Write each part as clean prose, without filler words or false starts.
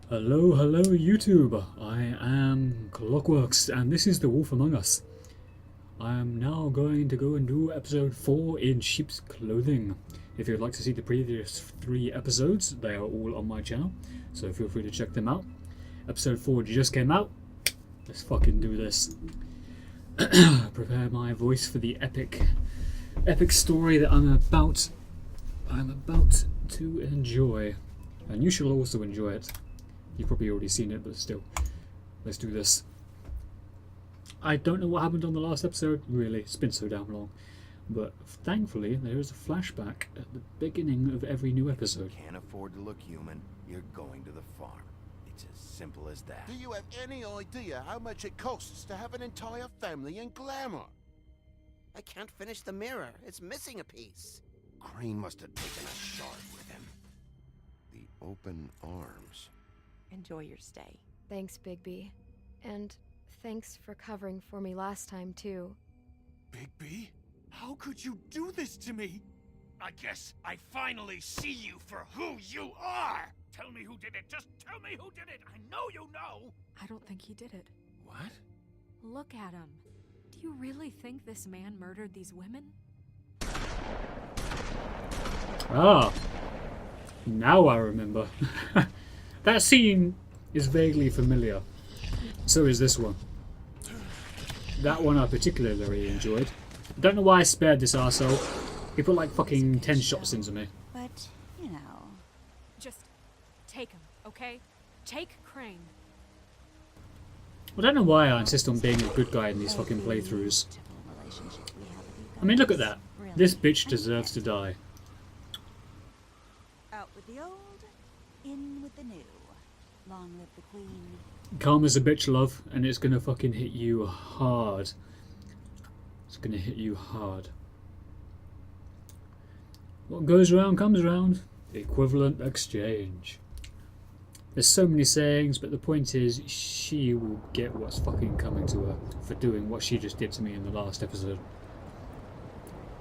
Hello, hello YouTube. I am Clockworks and this is The Wolf Among Us. I am now going to go and do episode 4 in sheep's clothing. If you'd like to see the previous 3 episodes, they are all on my channel, so feel free to check them out. Episode 4 just came out. Let's fucking do this. Prepare my voice for the epic story that I'm about to enjoy. And you shall also enjoy it. You've probably already seen it, but still. Let's do this. I don't know what happened on the last episode, really. It's been so damn long. But thankfully, there is a flashback at the beginning of every new episode. Can't afford to look human, you're going to the farm. It's as simple as that. Do you have any idea how much it costs to have an entire family in glamour? I can't finish the mirror. It's missing a piece. Crane must have taken a shard with him. The open arms. Enjoy your stay. Thanks, Bigby. And thanks for covering for me last time, too. Bigby? How could you do this to me? I guess I finally see you for who you are! Tell me who did it! Just tell me who did it! I know you know! I don't think he did it. What? Look at him. Do you really think this man murdered these women? Ah, now I remember. That scene is vaguely familiar. So is this one. That one I particularly enjoyed. I don't know why I spared this arsehole. He put like fucking 10 shots into me. But, you know... Just take him, okay? Take Crane. I don't know why I insist on being a good guy in these fucking playthroughs. I mean, look at that. This bitch deserves to die. Out with the old, in with the new. Long live the queen. Karma's a bitch, love, and it's gonna fucking hit you hard. It's gonna hit you hard. What goes around comes around. Equivalent exchange. There's so many sayings, but the point is, she will get what's fucking coming to her for doing what she just did to me in the last episode.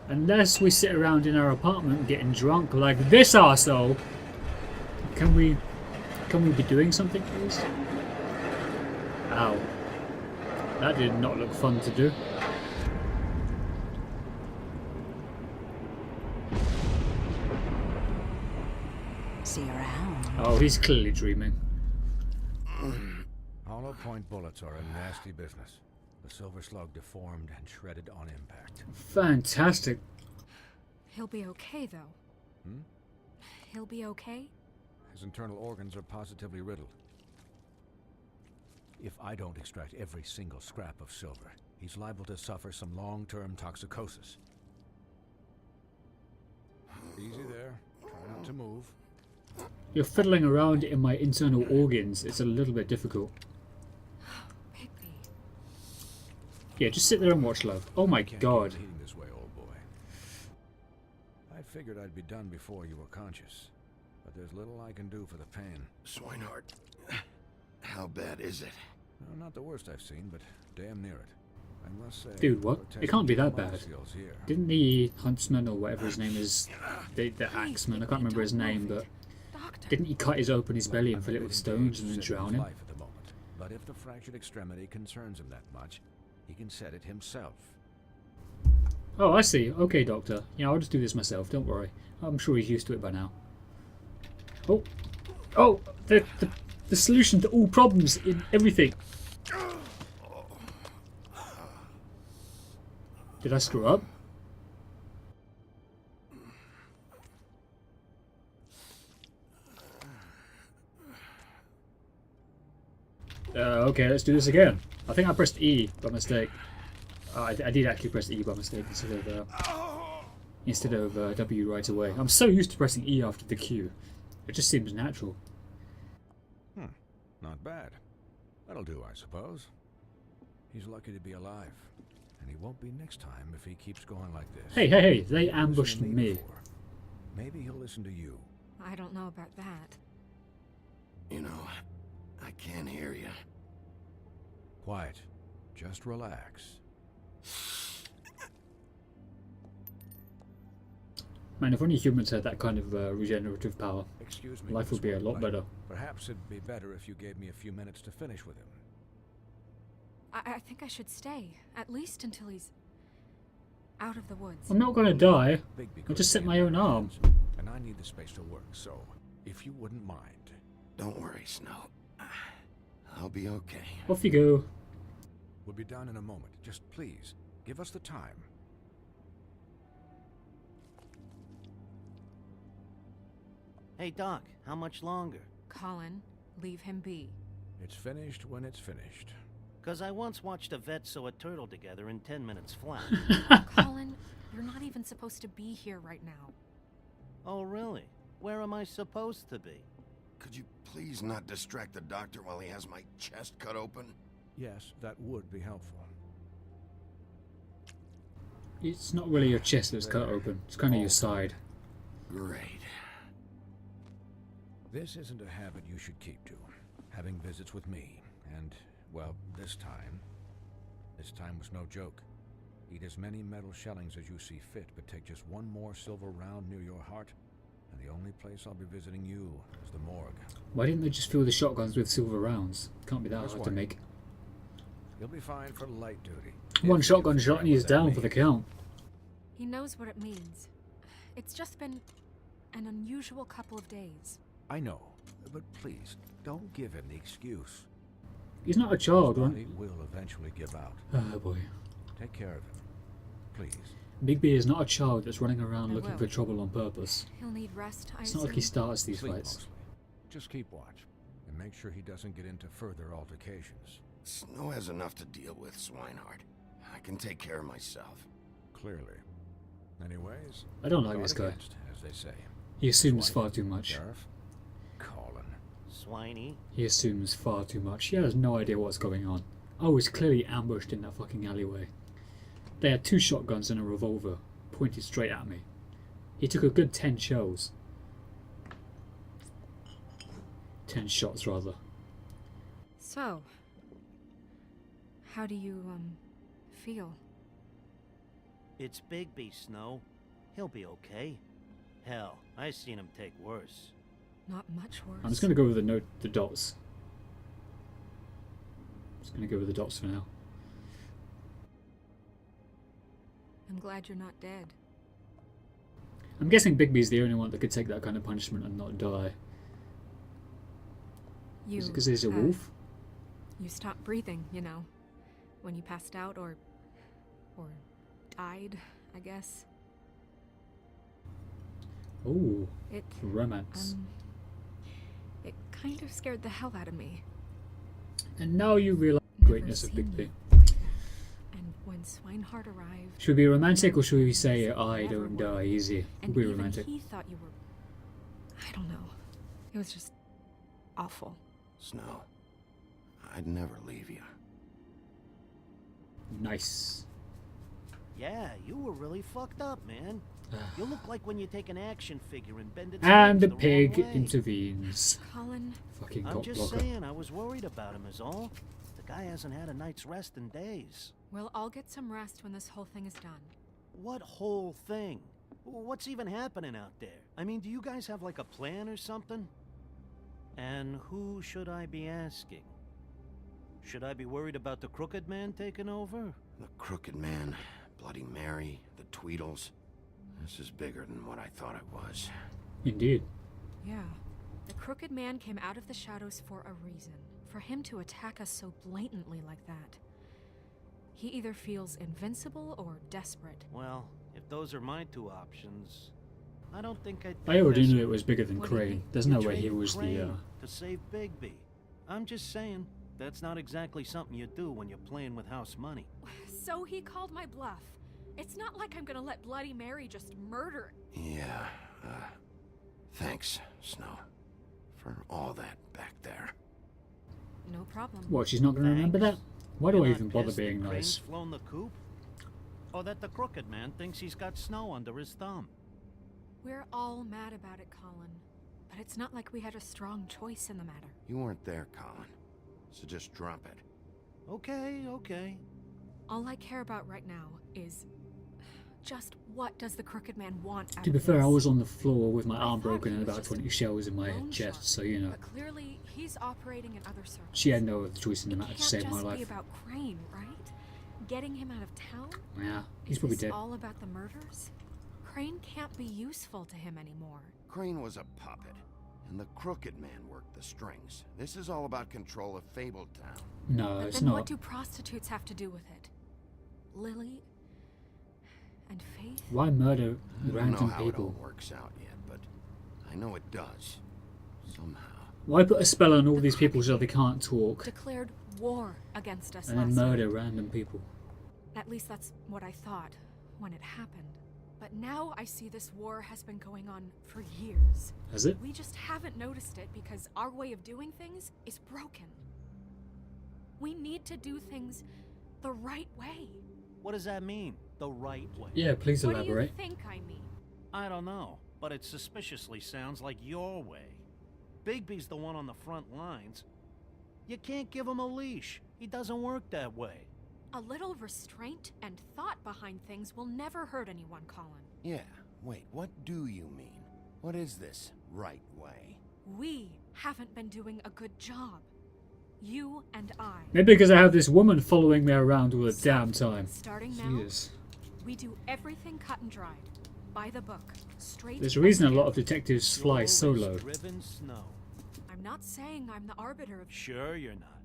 Unless we sit around in our apartment getting drunk like this arsehole, can we be doing something, please? Ow. That did not look fun to do. See you around. Oh, he's clearly dreaming. Hollow point bullets are a nasty business. The silver slug deformed and shredded on impact. Fantastic. He'll be okay, though. Hmm? He'll be okay? His internal organs are positively riddled. If I don't extract every single scrap of silver, he's liable to suffer some long-term toxicosis. Easy there. Try not to move. You're fiddling around in my internal organs. It's a little bit difficult. Bigby. Yeah, just sit there and watch, love. Oh my god. Keep eating this way, old boy. I figured I'd be done before you were conscious, but there's little I can do for the pain. Swinehart, how bad is it? No, not the worst I've seen, but damn near it. I must say, Dude, what? It can't be that bad. Here. Didn't the huntsman, or whatever his name is, the axeman, I can't remember his name, but Doctor. didn't he cut his open his belly and fill it with stones and then drown him? Life at the moment. But if the fractured extremity concerns him that much, he can set it himself. Oh, I see. Okay, doctor. Yeah, I'll just do this myself. Don't worry. I'm sure he's used to it by now. Oh, oh, the solution to all problems in everything. Did I screw up? Okay, let's do this again. I think I pressed E by mistake. I did actually press E by mistake instead of W right away. I'm so used to pressing E after the Q. It just seems natural. Not bad. That'll do, I suppose. He's lucky to be alive. And he won't be next time if he keeps going like this. Hey, they ambushed me. Before. Maybe he'll listen to you. I don't know about that. You know, I can't hear you. Quiet. Just relax. Man, if only humans had that kind of regenerative power, Excuse me, life would Miss be a lot White. better. Perhaps it'd be better if you gave me a few minutes to finish with him. I think I should stay, at least until he's out of the woods. I'm not gonna die. Bigby I could just set be my in own my arm. hands, and I need the space to work, so if you wouldn't mind. Don't worry, Snow. I'll be okay. Off you go. We'll be down in a moment. Just please, give us the time. Hey, Doc, how much longer? Colin, leave him be. It's finished when it's finished. 'Cause I once watched a vet sew a turtle together in 10 minutes flat. Colin, you're not even supposed to be here right now. Oh, really? Where am I supposed to be? Could you please not distract the doctor while he has my chest cut open? Yes, that would be helpful. It's not really your chest that's cut open. It's kind of your side. Great. This isn't a habit you should keep to. Having visits with me, and, well, this time was no joke. Eat as many metal shellings as you see fit, but take just one more silver round near your heart, and the only place I'll be visiting you is the morgue. Why didn't they just fill the shotguns with silver rounds? Can't be that That's hard to why. make. You'll be fine for light duty. One If shotgun you shot and figure he's out what that down for the means. count. He knows what it means. It's just been an unusual couple of days. I know, but please, don't give him the excuse. He's not a child, His right? body will eventually give out. Oh boy. Take care of him, please. Bigby is not a child that's running around I looking will. for trouble on purpose. He'll need rest, I It's not like he assume. starts these Sleep fights. mostly. Just keep watch, and make sure he doesn't get into further altercations. Snow has enough to deal with, Swinehart. I can take care of myself. Clearly. Anyways, I don't like guard this guy. against, as they say. He assumes Swine. far too much. Sheriff, Colin. Swiney? He assumes far too much. He has no idea what's going on. I was clearly ambushed in that fucking alleyway. They had 2 shotguns and a revolver pointed straight at me. He took a good 10 shells. 10 shots, rather. So, how do you, feel? It's Bigby, Snow. He'll be okay. Hell, I seen him take worse. Not much worse. I'm just gonna go with the dots. Just gonna go with the dots for now. I'm glad you're not dead. I'm guessing Bigby's the only one that could take that kind of punishment and not die. You, Is it because he's a wolf? You stopped breathing, you know, when you passed out or died, I guess. Oh, It, romance. it kind of scared the hell out of me. And now you realize the Never greatness of seen Bigby. you like that. And when Swinehart arrived, Should we be romantic or should we say Never I don't were. die easy? and We'll be even romantic. he thought you were, I don't know. It was just awful. Snow, I'd never leave you. Nice. Yeah, you were really fucked up, man. You look like when you take an action figure and bend it And the the pig wrong way. intervenes. Colin, Fucking I'm cock just blocker. saying, I was worried about him is all. The guy hasn't had a night's rest in days. we'll all get some rest when this whole thing is done. What whole thing? What's even happening out there? I mean, do you guys have like a plan or something? And who should I be asking? Should I be worried about the Crooked Man taking over? The Crooked Man, Bloody Mary, the Tweedles. This is bigger than what I thought it was. Indeed. Yeah. The Crooked Man came out of the shadows for a reason. For him to attack us so blatantly like that. He either feels invincible or desperate. Well, if those are my 2 options, I don't think I'd I pick already this knew one. it was bigger than What do you Crane. think? There's You no way he traded was the Crane to save Bigby. I'm just saying, that's not exactly something you do when you're playing with house money. So he called my bluff. It's not like I'm gonna let Bloody Mary just murder. Yeah, thanks, Snow, for all that back there. No problem. What, she's not going to remember that? Why do You're I not even bother pissed that being Crane's nice? flown the coop? Or that the Crooked Man thinks he's got Snow under his thumb? We're all mad about it, Colin. But it's not like we had a strong choice in the matter. You weren't there, Colin, so just drop it. Okay, okay. All I care about right now is Just what does the Crooked Man want out To be of fair, I this? was on the floor with my I arm thought broken he and was about just 20 a shells in my loan chest, shark, so you know. But clearly, he's operating in other circles. She had no other choice in the It matter to can't save my just be life. about Crane, right? Getting him out of town? Yeah, he's Is probably this dead. all about the murders? Crane can't be useful to him anymore. Crane was a puppet, and the Crooked Man worked the strings. This is all about control of Fabletown. No, But it's then not. what do prostitutes have to do with it? Lily? And Faith? Why murder I don't know random how it people? all works out yet, but I know it does. Somehow. Why put a spell on all these people so they can't talk Declared war against us and then last murder night. random people? At least that's what I thought when it happened. But now I see this war has been going on for years. Has it? We just haven't noticed it because our way of doing things is broken. We need to do things the right way. What does that mean? The right way? Yeah, please What do elaborate. you think I mean? I don't know, but it suspiciously sounds like your way. Bigby's the one on the front lines. You can't give him a leash. He doesn't work that way. A little restraint and thought behind things will never hurt anyone, Colin. Yeah, wait, what do you mean? What is this right way? We haven't been doing a good job. You and I. Maybe because I have this woman following me around all the So, damn time. Starting now, Jesus. we do everything cut and dried. By the book. Straight. There's a reason a lot of ahead. detectives fly You're solo. as driven snow. I'm not saying I'm the arbiter of. Sure you're not.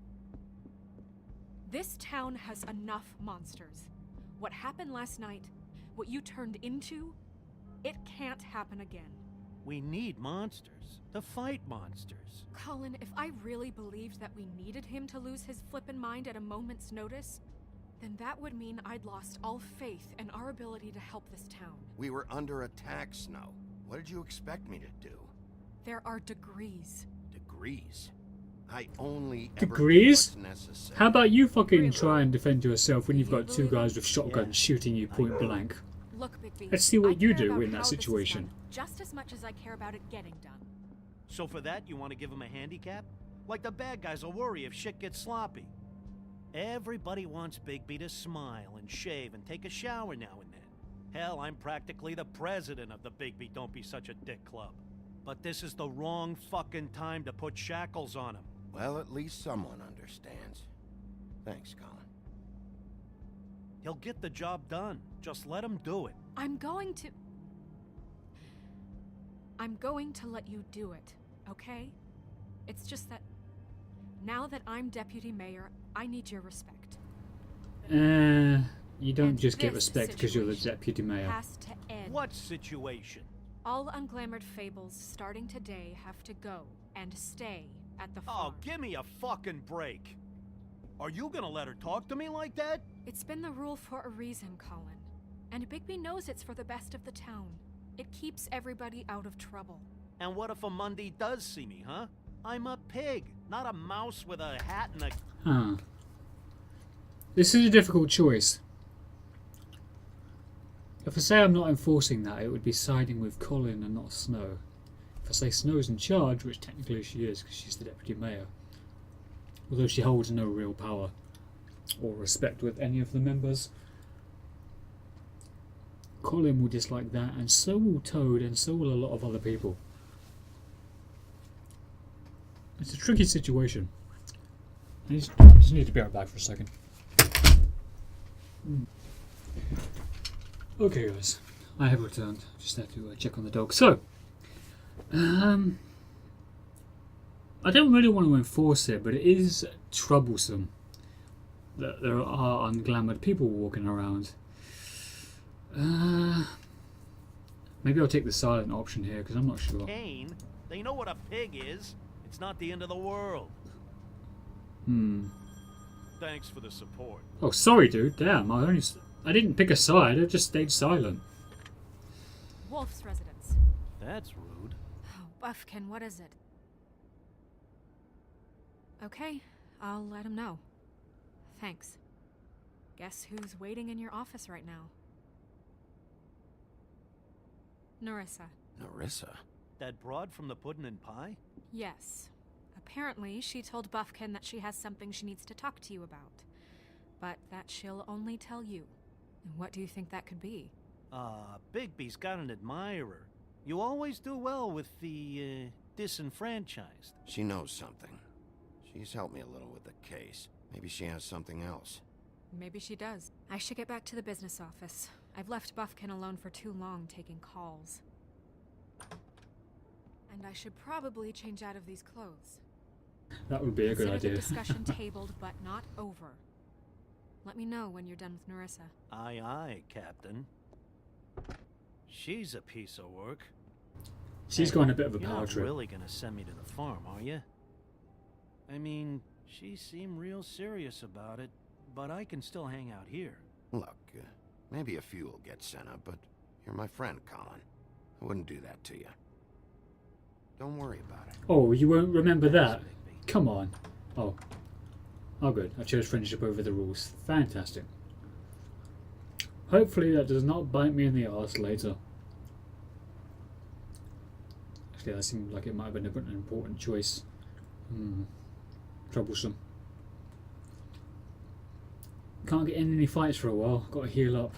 This town has enough monsters. What happened last night, what you turned into, it can't happen again. We need monsters to fight monsters. Colin, if I really believed that we needed him to lose his flippin' mind at a moment's notice, then that would mean I'd lost all faith in our ability to help this town. We were under attack, Snow. What did you expect me to do? There are degrees. Degrees? I only ever do Degrees? what's necessary. How about you fucking Really? try and defend yourself when you've You got two believe guys with shotguns Yeah. shooting you point blank? Look, Bigby. Let's see what I you care do about in that how this is situation. done just as much as I care about it getting done. So for that, you want to give him a handicap? Like the bad guys will worry if shit gets sloppy. Everybody wants Bigby to smile and shave and take a shower now and then. Hell, I'm practically the president of the Bigby Don't Be Such a Dick Club. But this is the wrong fucking time to put shackles on him. Well, at least someone understands. Thanks, Colin. He'll get the job done. Just let him do it. I'm going to let you do it, okay? It's just that now that I'm deputy mayor, I need your respect. You don't And just get this respect because you're the situation deputy mayor. Has to end. What situation? All unglamored fables starting today have to go and stay at the farm. Oh, give me a fucking break. Are you gonna let her talk to me like that? It's been the rule for a reason, Colin. And Bigby knows it's for the best of the town. It keeps everybody out of trouble. And what if a Monday does see me, huh? I'm a pig, not a mouse with a hat and a... Huh. This is a difficult choice. If I say I'm not enforcing that, it would be siding with Colin and not Snow. If I say Snow's in charge, which technically she is because she's the deputy mayor, although she holds no real power or respect with any of the members, Colin will dislike that, and so will Toad, and so will a lot of other people. It's a tricky situation. I just need to be right back for a second. Okay, guys, I have returned. Just had to check on the dog. So, I don't really want to enforce it, but it is troublesome that there are unglamoured people walking around. Maybe I'll take the silent option here because I'm not sure. Kane, they know what a pig is. It's not the end of the world. Thanks for the support. Oh, sorry, dude. Damn, I didn't pick a side. I just stayed silent. Wolf's residence. That's rude. Oh, Buffkin, what is it? Okay, I'll let him know. Thanks. Guess who's waiting in your office right now? Narissa. Narissa? That broad from the puddin' and pie? Yes. Apparently, she told Buffkin that she has something she needs to talk to you about. But that she'll only tell you. And what do you think that could be? Bigby's got an admirer. You always do well with the, disenfranchised. She knows something. She's helped me a little with the case. Maybe she has something else. Maybe she does. I should get back to the business office. I've left Buffkin alone for too long taking calls. And I should probably change out of these clothes. That would be a good Consider idea. the discussion tabled, but not over. Let me know when you're done with Nerissa. Aye, aye, Captain. She's a piece of work. She's Hey, got a bit of a you're power not trip. really gonna send me to the farm, are you? I mean, she seemed real serious about it, but I can still hang out here. Look, maybe a few will get sent up, but you're my friend, Colin. I wouldn't do that to you. Don't worry about it. Oh, you won't remember that? Bigby. Come on. Oh. Oh, good. I chose friendship over the rules. Fantastic. Hopefully that does not bite me in the arse later. Actually, that seemed like it might have been an important choice. Troublesome. Can't get in any fights for a while. Got to heal up.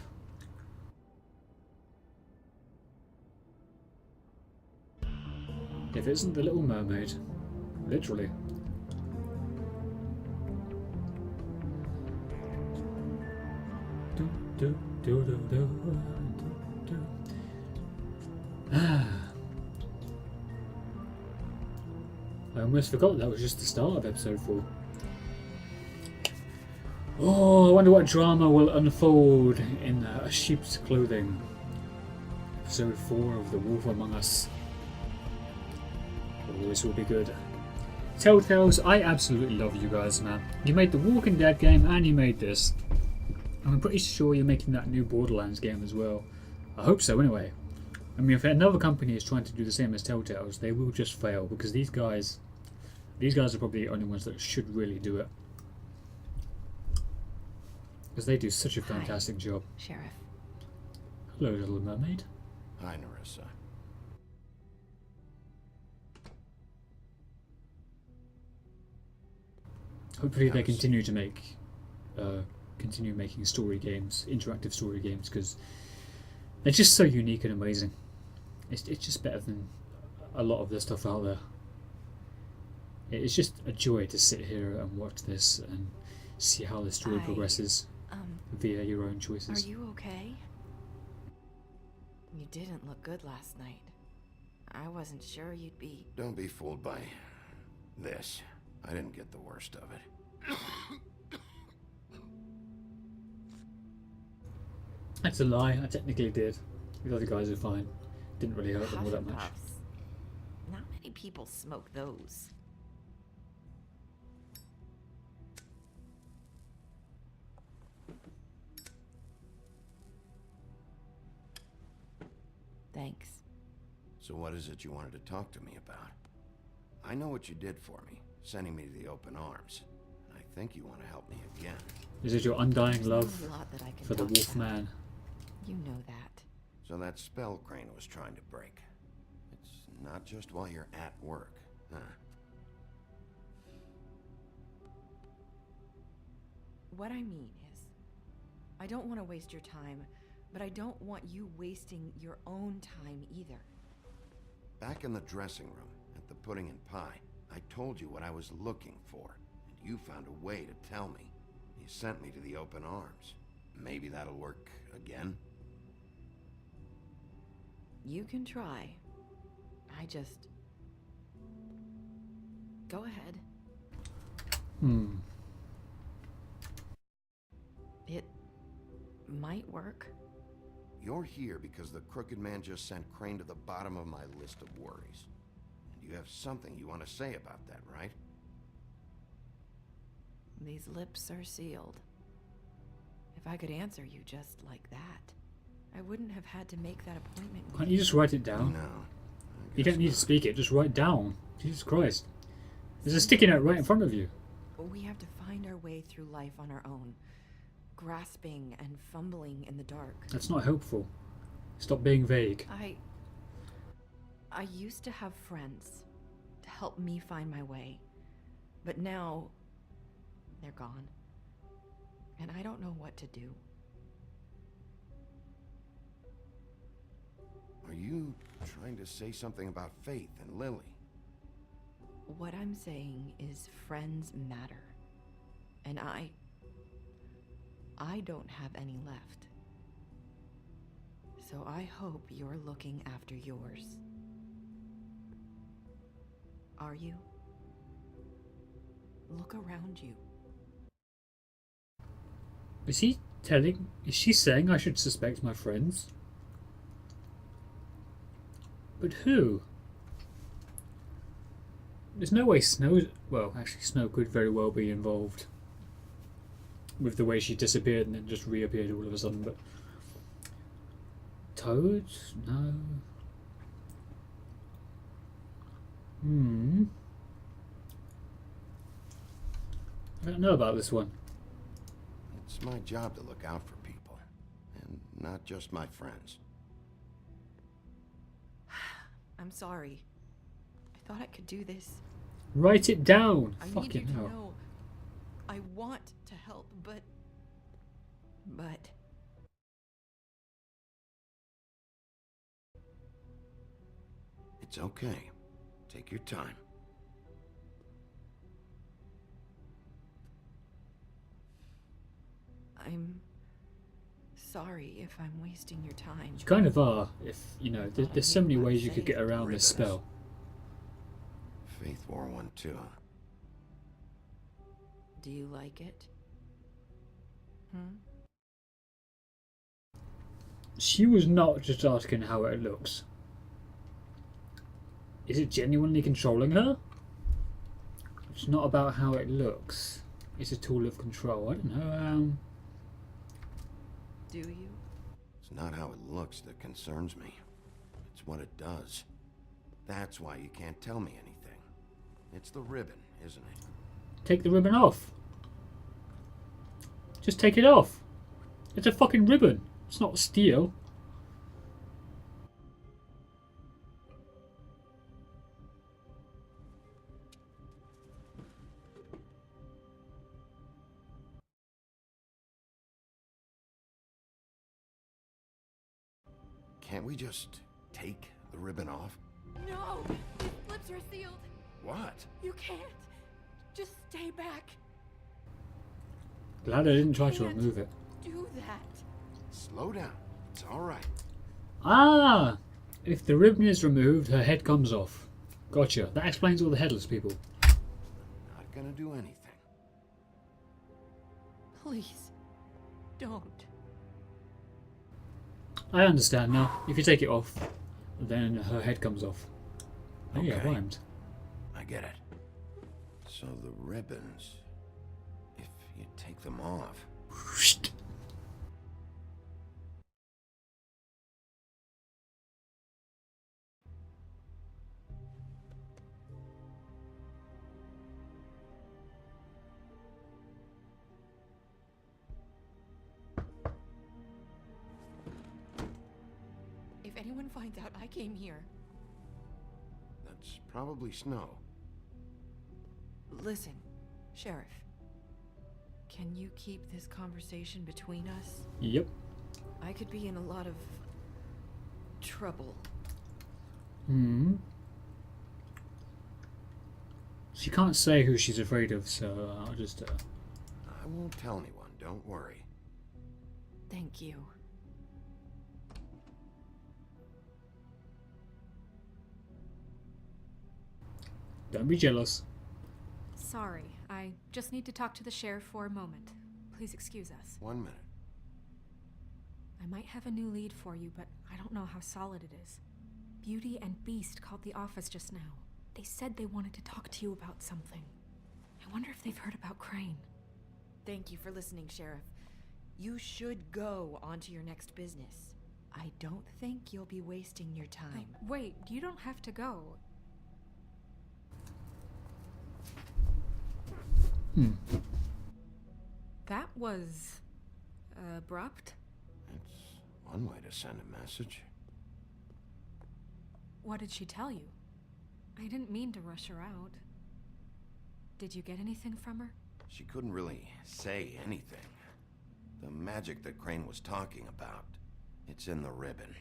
If it isn't the Little Mermaid. Literally. I almost forgot that was just the start of episode 4. Oh, I wonder what drama will unfold in A Sheep's Clothing. Episode 4 of The Wolf Among Us. Oh, this will be good. Telltales, I absolutely love you guys, man. You made the Walking Dead game and you made this. I'm pretty sure you're making that new Borderlands game as well. I hope so, anyway. I mean, if another company is trying to do the same as Telltales, they will just fail because these guys are probably the only ones that should really do it. Because they do such a fantastic job. Sheriff. Hello, Little Mermaid. Hi, Nerissa. Hopefully they continue to make, continue making story games, interactive story games, because they're just so unique and amazing. It's just better than a lot of the stuff out there. It's just a joy to sit here and watch this and see how the story progresses via your own choices. Are you okay? You didn't look good last night. I wasn't sure you'd be... Don't be fooled by this. I didn't get the worst of it. That's a lie, I technically did. The other guys are fine. Didn't really hurt them all that Puff and much. Puffs. Not many people smoke those. Thanks. So what is it you wanted to talk to me about? I know what you did for me, sending me to the open arms. And I think you want to help me again. Is it your undying There's love not a lot that I can for the talk Wolf about. Man? You know that. So that spell Crane was trying to break. It's not just while you're at work, huh? What I mean is, I don't want to waste your time, but I don't want you wasting your own time either. Back in the dressing room, at the pudding and pie, I told you what I was looking for, and you found a way to tell me. You sent me to the open arms. Maybe that'll work again? You can try. I just... Go ahead. It might work. You're here because the Crooked Man just sent Crane to the bottom of my list of worries. And you have something you want to say about that, right? These lips are sealed. If I could answer you just like that, I wouldn't have had to make that appointment with Can't you just write it down? No. You don't need to speak it, just write down. Jesus Christ. There's a sticky note right in front of you. We have to find our way through life on our own, grasping and fumbling in the dark. That's not helpful. Stop being vague. I used to have friends to help me find my way, but now they're gone, and I don't know what to do. Are you trying to say something about Faith and Lily? What I'm saying is friends matter. And I don't have any left. So I hope you're looking after yours. Are you? Look around you. Is she saying I should suspect my friends? But who? There's no way well, actually Snow could very well be involved with the way she disappeared and then just reappeared all of a sudden, but Toad? No. I don't know about this one. It's my job to look out for people, and not just my friends. I'm sorry. I thought I could do this. Write it down. I need Fucking you to hell. know I want to help, but It's okay. Take your time. I'm sorry if I'm wasting your time. You kind of are, if, you know, there's so many I'm ways you could safe. get around this spell. Faith wore one too, huh? Do you like it? She was not just asking how it looks. Is it genuinely controlling her? It's not about how it looks. It's a tool of control. I don't know. Do you? It's not how it looks that concerns me. It's what it does. That's why you can't tell me anything. It's the ribbon, isn't it? Take the ribbon off. Just take it off. It's a fucking ribbon. It's not steel. Can't we just take the ribbon off? No! These lips are sealed. What? You can't. Just stay back. Glad I didn't try to Can't remove it. do that. Slow down. It's all right. Ah! If the ribbon is removed, her head comes off. Gotcha. That explains all the headless people. Not gonna do anything. Please, don't. I understand now. If you take it off, then her head comes off. Oh yeah, Okay. rhymed. I get it. So the ribbons, if you take them off, If anyone finds out I came here, that's probably Snow. listen, Sheriff. Can you keep this conversation between us? Yep. I could be in a lot of trouble. She can't say who she's afraid of, so I'll just... I won't tell anyone, don't worry. Thank you. Don't be jealous. Sorry, I just need to talk to the sheriff for a moment. Please excuse us. 1 minute. I might have a new lead for you, but I don't know how solid it is. Beauty and Beast called the office just now. They said they wanted to talk to you about something. I wonder if they've heard about Crane. Thank you for listening, Sheriff. You should go on to your next business. I don't think you'll be wasting your time. Wait, you don't have to go. That was... abrupt. It's one way to send a message. What did she tell you? I didn't mean to rush her out. Did you get anything from her? She couldn't really say anything. The magic that Crane was talking about, it's in the ribbon.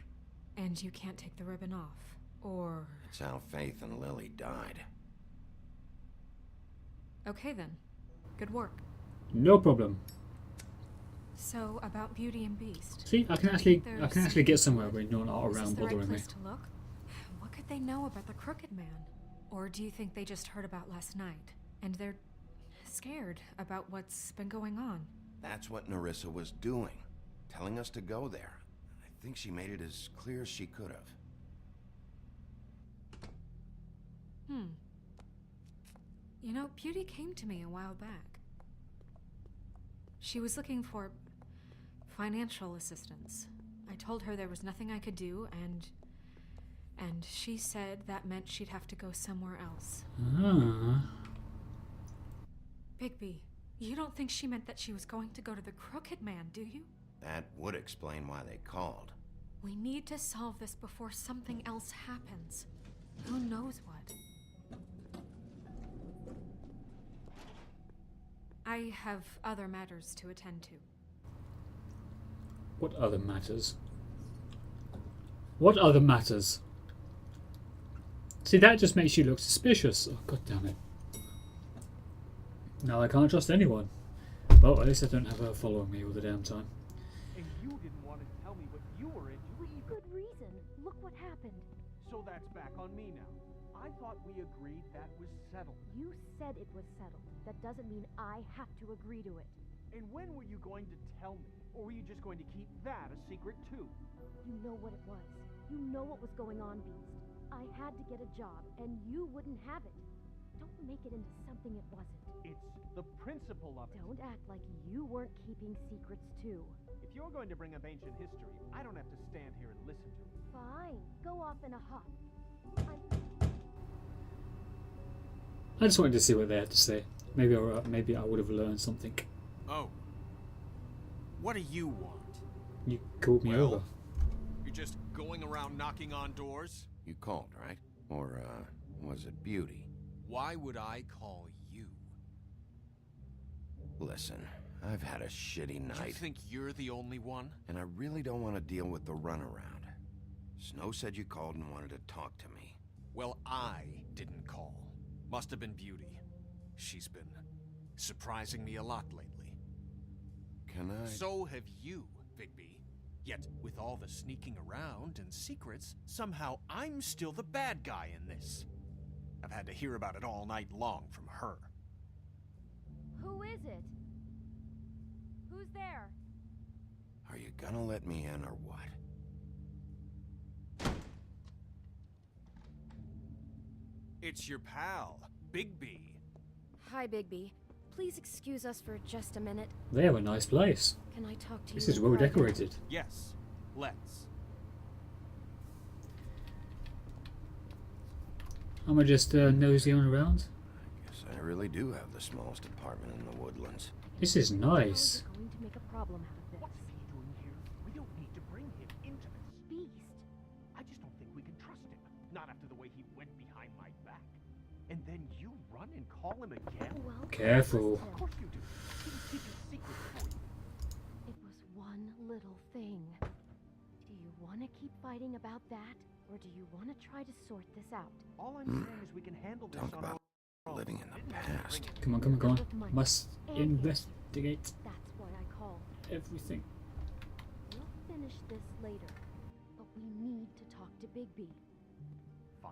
and you can't take the ribbon off. Or... It's how Faith and Lily died. Okay then. Good work. No problem. So, about Beauty and Beast. See, I can actually get somewhere when you're not Is this around the right bothering me. place to look? What could they know about the Crooked Man? Or do you think they just heard about last night, and they're scared about what's been going on? That's what Nerissa was doing. Telling us to go there. I think she made it as clear as she could have. You know, Beauty came to me a while back. She was looking for financial assistance. I told her there was nothing I could do, and she said that meant she'd have to go somewhere else. Bigby, you don't think she meant that she was going to go to the Crooked Man, do you? That would explain why they called. We need to solve this before something else happens. Who knows what? I have other matters to attend to. What other matters? What other matters? See, that just makes you look suspicious. Oh, god damn it. Now I can't trust anyone. Well, at least I don't have her following me all the damn time. And you didn't want to tell me what you were into either. Good reason. Look what happened. So that's back on me now. I thought we agreed that was settled. You said it was settled. That doesn't mean I have to agree to it. And when were you going to tell me? Or were you just going to keep that a secret too? You know what it was. You know what was going on, Beast. I had to get a job, and you wouldn't have it. Don't make it into something it wasn't. It's the principle of it. Don't act like you weren't keeping secrets too. If you're going to bring up ancient history, I don't have to stand here and listen to it. Fine. Go off in a huff. I just wanted to see what they had to say. Maybe I would have learned something. Oh. What do you want? You called me over. You're just going around knocking on doors? You called, right? Or, was it Beauty? Why would I call you? Listen, I've had a shitty night. You think you're the only one? And I really don't want to deal with the runaround. Snow said you called and wanted to talk to me. Well, I didn't call. Must have been Beauty. She's been surprising me a lot lately. Can I? So have you, Bigby. Yet, with all the sneaking around and secrets, somehow I'm still the bad guy in this. I've had to hear about it all night long from her. Who is it? Who's there? Are you gonna let me in or what? It's your pal, Bigby. Hi, Bigby. Please excuse us for just a minute. They have a nice place. Can I talk to you? This is in well private? decorated. Yes, let's. Am I just nosing around? I guess I really do have the smallest apartment in the woodlands. This is nice. We're going to make a problem out of this. What's he doing here? We don't need to bring him into this. Beast. I just don't think we can trust him. Not after the way he went behind my back. And then you run and call him again? Well, Careful. Of course you do. He's keeping secrets for you. it was one little thing. Do you want to keep fighting about that? Or do you want to try to sort this out? All I'm saying is we can handle this Talk on about our own. living in the past. Come on, come on, come on. Must investigate That's why I called. everything. We'll finish this later. But we need to talk to Bigby. Fine.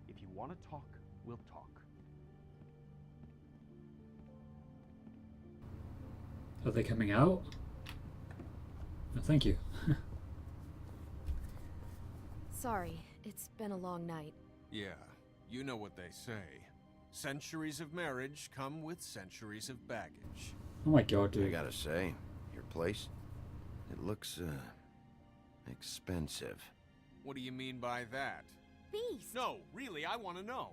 If you want to talk, we'll talk. Are they coming out? No, thank you. Sorry, it's been a long night. Yeah, you know what they say. Centuries of marriage come with centuries of baggage. Oh my god, I dude. gotta say, your place, it looks, expensive. What do you mean by that? Beast! No, really, I want to know.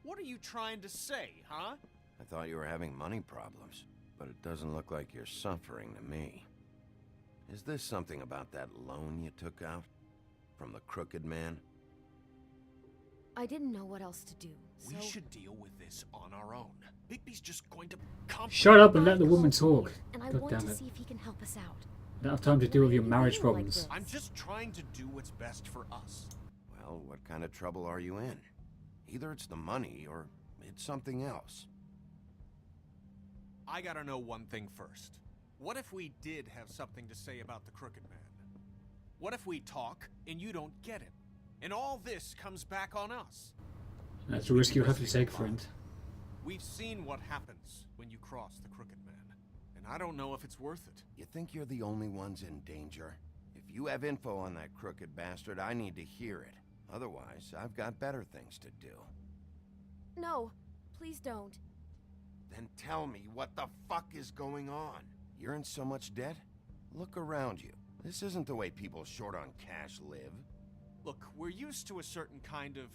What are you trying to say, huh? I thought you were having money problems, but it doesn't look like you're suffering to me. Is this something about that loan you took out? From the Crooked Man? I didn't know what else to do, so... We should deal with this on our own. Bigby's just going to come. Shut up and let the woman talk. And I God want damn to it. see if he can help us out. I don't have time to deal with your Why are you marriage being problems. Like I'm this? just trying to do what's best for us. Well, what kind of trouble are you in? Either it's the money or it's something else. I gotta know one thing first. What if we did have something to say about the Crooked Man? What if we talk and you don't get it? And all this comes back on us? That's a risk you have to take, friend. We've seen what happens when you cross the Crooked Man, and I don't know if it's worth it. You think you're the only ones in danger? If you have info on that crooked bastard, I need to hear it. Otherwise, I've got better things to do. No, please don't. Then tell me what the fuck is going on? You're in so much debt? Look around you. This isn't the way people short on cash live. Look, we're used to a certain kind of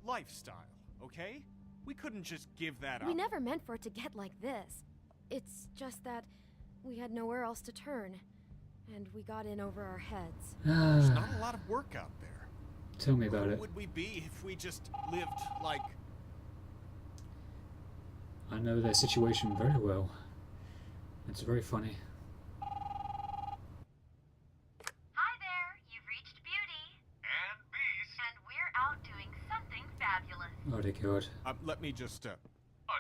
lifestyle, okay? We couldn't just give that up. We never meant for it to get like this. It's just that we had nowhere else to turn, and we got in over our heads. There's not a lot of work out there. Tell me about Who it. would we be if we just lived like... I know their situation very well. It's very funny. Hi there, you've reached Beauty. And Beast. And we're out doing something fabulous. Oh, they God. let me just, A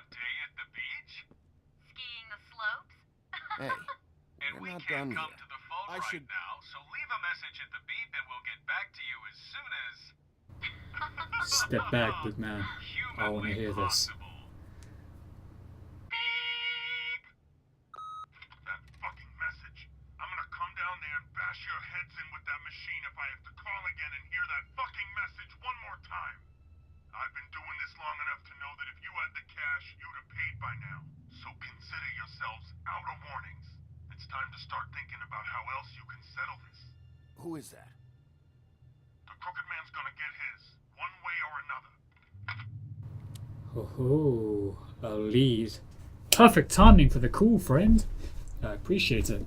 day at the beach? Skiing the slopes? Hey, And we're we not can't done come yet. to the phone I right should- now, so leave a message at the beep and we'll get back to you as soon as... Step back, big man. I want to humanly hear this. possible. Beep! That fucking message. I'm gonna come down there and bash your heads in with that machine if I have to call again and hear that fucking message one more time. I've been doing this long enough to know that if you had the cash, you'd have paid by now. So consider yourselves out of warnings. It's time to start thinking about how else you can settle this. Who is that? The Crooked Man's gonna get his, one way or another. Ho ho, a lead. Perfect timing for the call, friend. I appreciate it.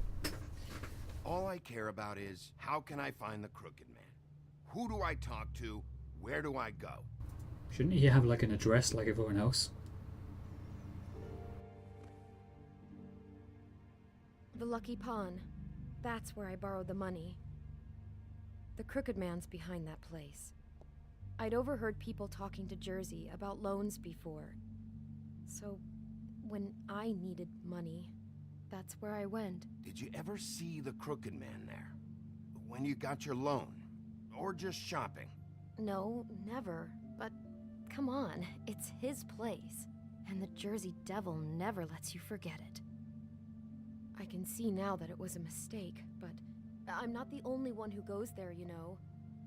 All I care about is, how can I find the Crooked Man? Who do I talk to? Where do I go? Shouldn't he have like an address like everyone else? The Lucky Pawn. That's where I borrowed the money. The Crooked Man's behind that place. I'd overheard people talking to Jersey about loans before. So, when I needed money, that's where I went. Did you ever see the Crooked Man there? When you got your loan? Or just shopping? No, never. But come on, it's his place. And the Jersey Devil never lets you forget it. I can see now that it was a mistake, but I'm not the only one who goes there, you know.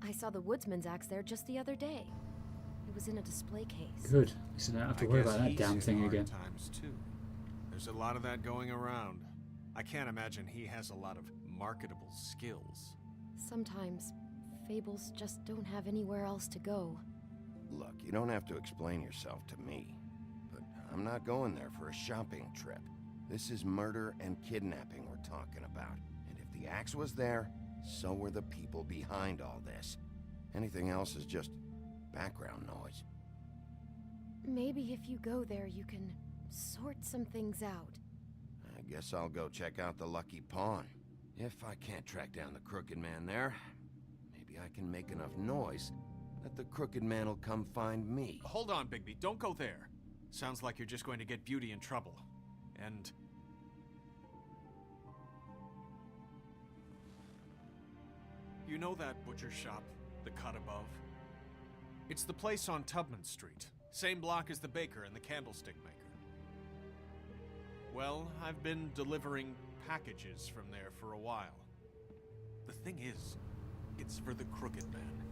I saw the Woodsman's axe there just the other day. It was in a display case. Good. So I don't have to worry guess about that he's damn in thing hard again. times too. There's a lot of that going around. I can't imagine he has a lot of marketable skills. Sometimes, Fables just don't have anywhere else to go. Look, you don't have to explain yourself to me. But I'm not going there for a shopping trip. This is murder and kidnapping we're talking about. And if the axe was there, so were the people behind all this. Anything else is just background noise. Maybe if you go there, you can sort some things out. I guess I'll go check out the Lucky Pawn. If I can't track down the Crooked Man there, maybe I can make enough noise that the Crooked Man will come find me. Hold on, Bigby. Don't go there. Sounds like you're just going to get Beauty in trouble. And... you know that butcher shop, the cut above? It's the place on Tubman Street. Same block as the baker and the candlestick maker. Well, I've been delivering packages from there for a while. The thing is, it's for the Crooked Man.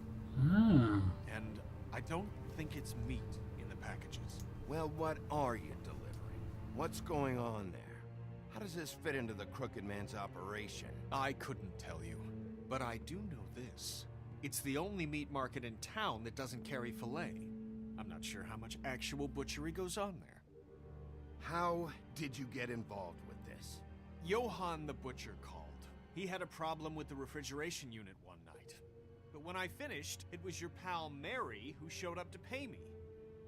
Ah. And I don't think it's meat in the packages. Well, what are you delivering? What's going on there? How does this fit into the Crooked Man's operation? I couldn't tell you, but I do know this. It's the only meat market in town that doesn't carry filet. I'm not sure how much actual butchery goes on there. How did you get involved with this? Johann the butcher called. He had a problem with the refrigeration unit one night. But when I finished, it was your pal Mary who showed up to pay me.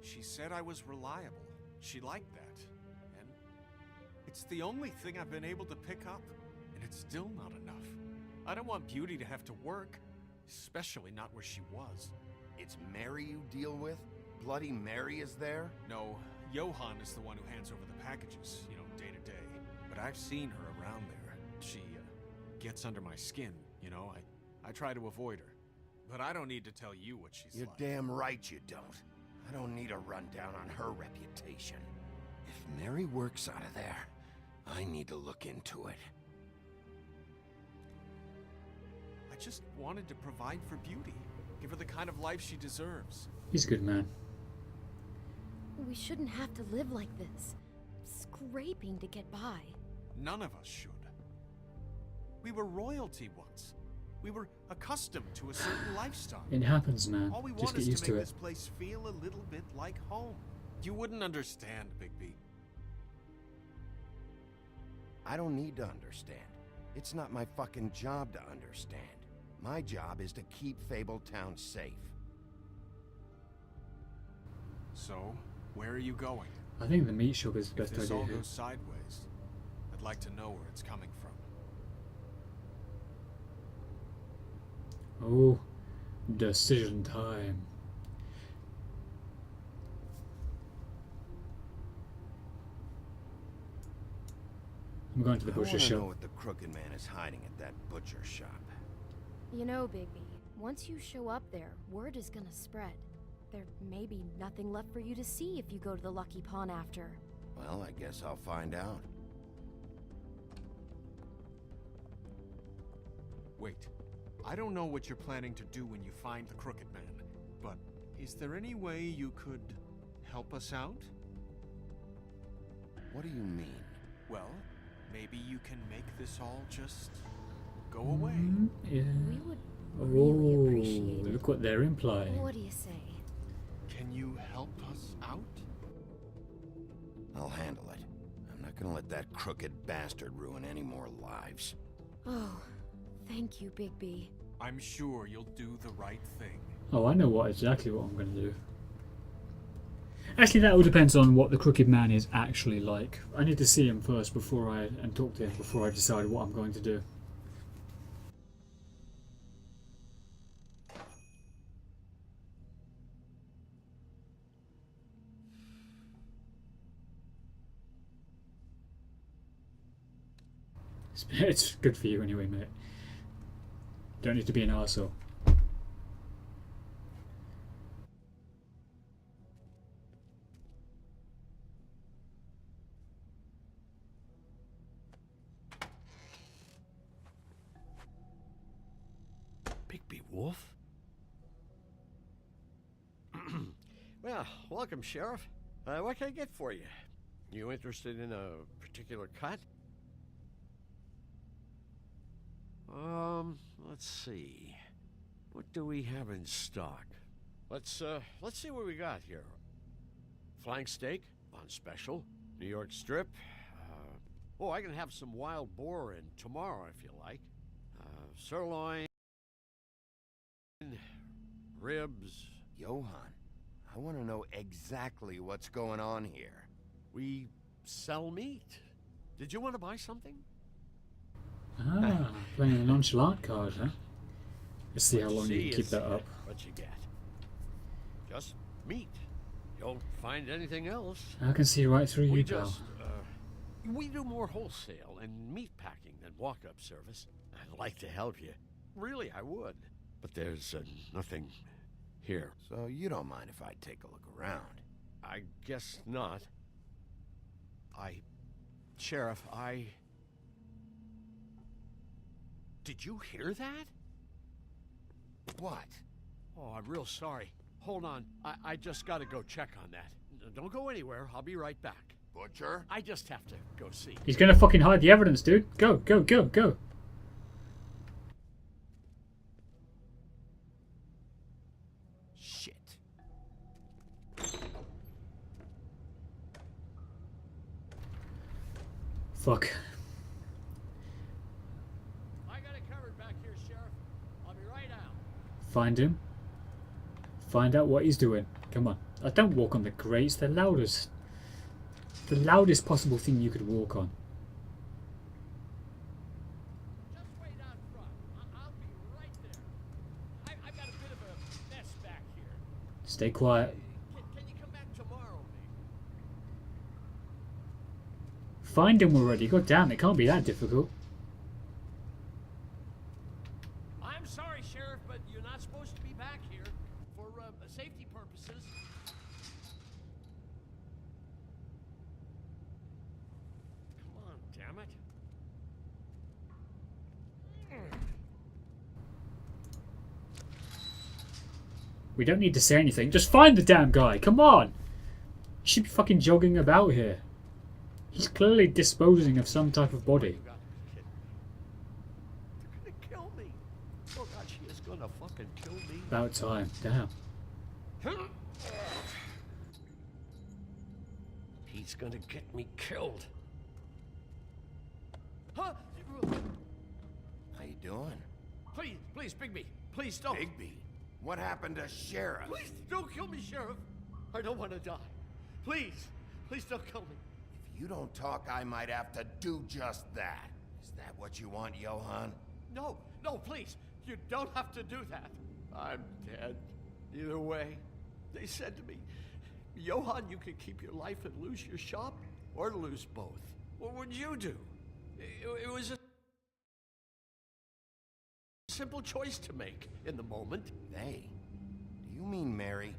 She said I was reliable. She liked that. And it's the only thing I've been able to pick up. And it's still not enough. I don't want Beauty to have to work, especially not where she was. It's Mary you deal with? Bloody Mary is there? No, Johan is the one who hands over the packages, you know, day to day. But I've seen her around there. She gets under my skin, you know. I try to avoid her. But I don't need to tell you what she's You're like. damn right you don't. I don't need a rundown on her reputation. If Mary works out of there, I need to look into it. I just wanted to provide for Beauty. Give her the kind of life she deserves. He's a good man. We shouldn't have to live like this, scraping to get by. None of us should. We were royalty once. We were accustomed to a certain lifestyle. It happens, man. All we Just want get is used to to make it. this place feel a little bit like home. You wouldn't understand, Bigby. I don't need to understand. It's not my fucking job to understand. My job is to keep Fabletown safe. So, where are you going? I think the meat shop is the If best this idea all here. goes sideways, I'd like to know where it's coming from. Oh, decision time. I'm going to the I butcher want to know shop. what the crooked man is hiding at that butcher shop. You know, Bigby, once you show up there, word is gonna spread. There may be nothing left for you to see if you go to the Lucky Pawn after. Well, I guess I'll find out. Wait, I don't know what you're planning to do when you find the Crooked Man, but is there any way you could help us out? What do you mean? Well, maybe you can make this all just go away. Yeah. We would really Oh, appreciate it. look what they're implying. What do you say? Can you help us out? I'll handle it. I'm not gonna let that crooked bastard ruin any more lives. Oh, thank you, Bigby. I'm sure you'll do the right thing. Oh, I know exactly what I'm going to do. Actually, that all depends on what the Crooked Man is actually like. I need to see him first and talk to him before I decide what I'm going to do. It's good for you anyway, mate. Don't need to be an arsehole. Bigby Wolf? Well, welcome, Sheriff. What can I get for you? You interested in a particular cut? Let's see. What do we have in stock? Let's see what we got here. Flank steak on special. New York strip. Oh, I can have some wild boar in tomorrow if you like. Sirloin. Ribs. Johan, I want to know exactly what's going on here. We sell meat. Did you want to buy something? Ah, playing a nonchalant card, huh? Let's see how long you can keep that up. What you get? Just meat. You don't find anything else. I can see right through you, pal. We do more wholesale and meat packing than walk-up service. I'd like to help you. Really, I would. But there's nothing here. So you don't mind if I take a look around? I guess not. Sheriff, Did you hear that? What? Oh, I'm real sorry. Hold on. I just gotta go check on that. Don't go anywhere. I'll be right back. Butcher? I just have to go see. He's gonna fucking hide the evidence, dude. Go, go, go, go. Shit. Fuck. I got it covered back here, Sheriff. I'll be right out. Find him. Find out what he's doing. Come on. Don't walk on the grates. They're loudest. The loudest possible thing you could walk on. Just wait out front. Stay quiet. Can you come back tomorrow, maybe? Find him already. God damn, it can't be that difficult. I'm sorry, Sheriff, but you're not supposed to be back here for safety purposes. Come on, damn it. We don't need to say anything. Just find the damn guy. Come on. You should be fucking jogging about here. He's clearly disposing of some type of body. They're gonna kill me. Oh God, she is gonna fucking kill me. About time. Damn. He's gonna get me killed. Huh? How you doing? Please, Bigby. Please don't. Bigby? What happened to Sheriff? Please don't kill me, Sheriff. I don't want to die. Please don't kill me. If you don't talk, I might have to do just that. Is that what you want, Johann? No, please. You don't have to do that. I'm dead. Either way. They said to me, Johann, you could keep your life and lose your shop, or lose both. What would you do? It was a simple choice to make in the moment. They? Do you mean Mary?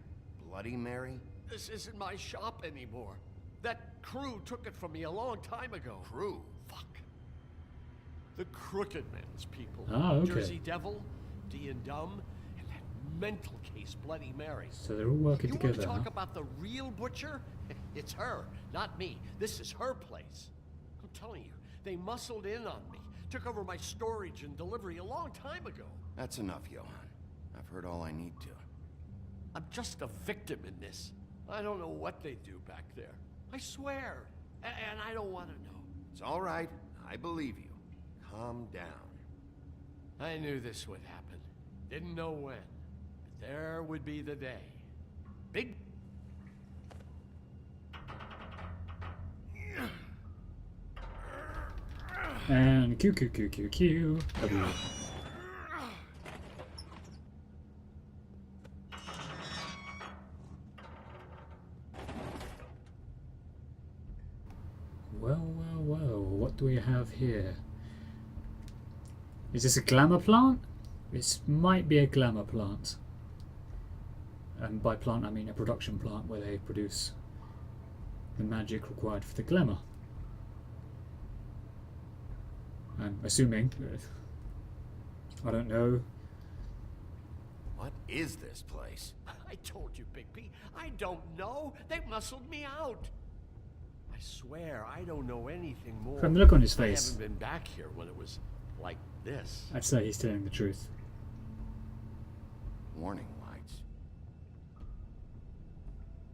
Bloody Mary? This isn't my shop anymore. That crew took it from me a long time ago. Crew? Fuck. The Crooked Man's people. Ah, okay. Jersey Devil, D and Dumb, and that mental case, Bloody Mary. So they're all working together. You want to talk huh? about the real butcher? It's her, not me. This is her place. I'm telling you, they muscled in on me. Took over my storage and delivery a long time ago. That's enough, Johann. I've heard all I need to. I'm just a victim in this. I don't know what they do back there. I swear. And I don't want to know. It's all right. I believe you. Calm down. I knew this would happen. Didn't know when. But there would be the day. Big... And Q. W. Well, what do we have here? Is this a glamour plant? This might be a glamour plant. And by plant I mean a production plant where they produce the magic required for the glamour. I'm assuming. I don't know. What is this place? I told you, Bigby. I don't know. They muscled me out. I swear, I don't know anything more. From the look on his face, I haven't been back here when it was like this. I'd say he's telling the truth. Warning lights.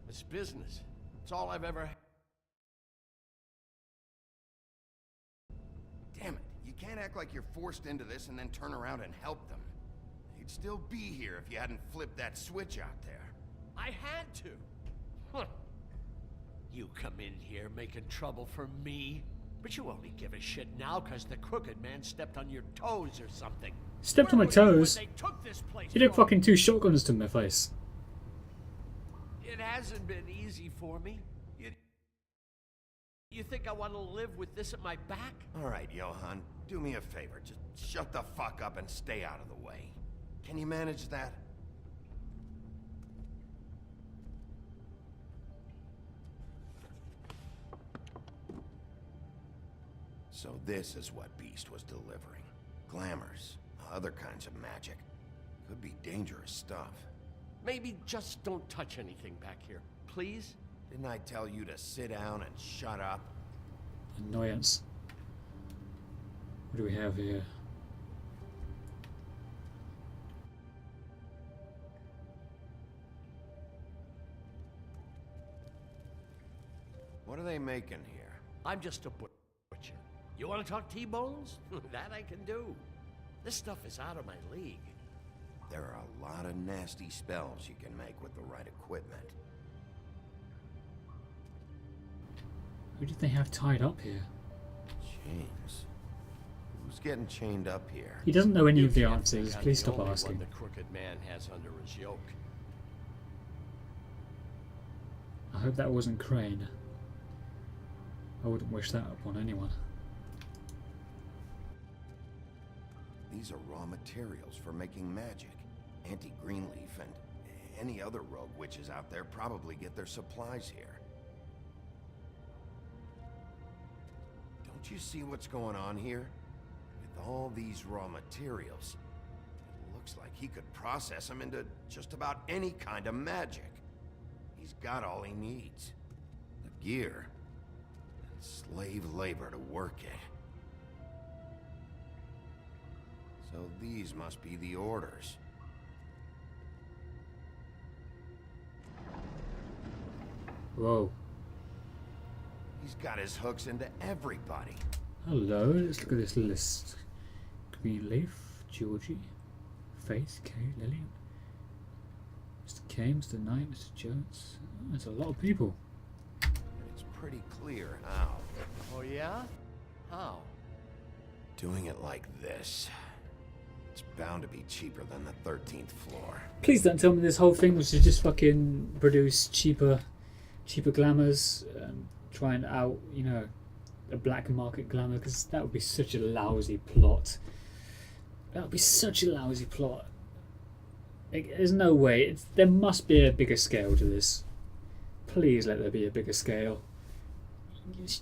It's business. It's all I've ever had. Damn it. You can't act like you're forced into this and then turn around and help them. You'd still be here if you hadn't flipped that switch out there. I had to. Huh. You come in here making trouble for me, but you only give a shit now because the Crooked Man stepped on your toes or something. Stepped on my toes? They took this place You did from fucking 2 shotguns to my face. It hasn't been easy for me. You think I want to live with this at my back? All right, Johann, do me a favor. Just shut the fuck up and stay out of the way. Can you manage that? So this is what Beast was delivering. Glamours, other kinds of magic. Could be dangerous stuff. Maybe just don't touch anything back here, please? Didn't I tell you to sit down and shut up? Annoyance. What do we have here? What are they making here? I'm just a butcher. You want to talk T-bones? That I can do. This stuff is out of my league. There are a lot of nasty spells you can make with the right equipment. Who did they have tied up here? Chains. Who's getting chained up here? He doesn't know any You of the can't answers. think I'm Please the stop only asking. one the Crooked Man has under his yoke. I hope that wasn't Crane. I wouldn't wish that upon anyone. These are raw materials for making magic. Auntie Greenleaf and any other rogue witches out there probably get their supplies here. Don't you see what's going on here? With all these raw materials, it looks like he could process them into just about any kind of magic. He's got all he needs. The gear and slave labor to work it. So these must be the orders. Whoa. He's got his hooks into everybody. Hello, let's look at this list. Greenleaf, Georgie, Faith, Kay, Lillian, Mr. K, Mr. Knight, Mr. Jones. Oh, that's a lot of people. It's pretty clear how. Oh yeah? How? Doing it like this. It's bound to be cheaper than the 13th floor. Please don't tell me this whole thing was to just fucking produce cheaper glamours, trying out, you know, a black market glamour, because that would be such a lousy plot. That would be such a lousy plot. Like, there's no way. There must be a bigger scale to this. Please let there be a bigger scale.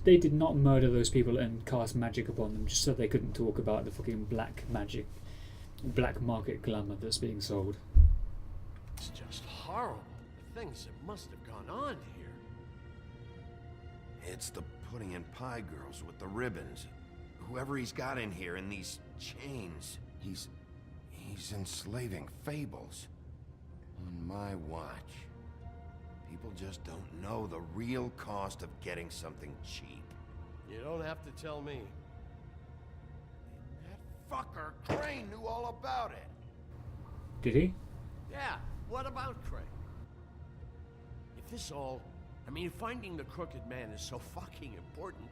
They did not murder those people and cast magic upon them just so they couldn't talk about the fucking black magic, black market glamour that's being sold. It's just horrible. The things that must have gone on here. It's the pudding and pie girls with the ribbons. Whoever he's got in here in these chains, he's enslaving Fables. On my watch. People just don't know the real cost of getting something cheap. You don't have to tell me. That fucker Crane knew all about it. Did he? Yeah, what about Crane? If this all... I mean, finding the crooked man is so fucking important,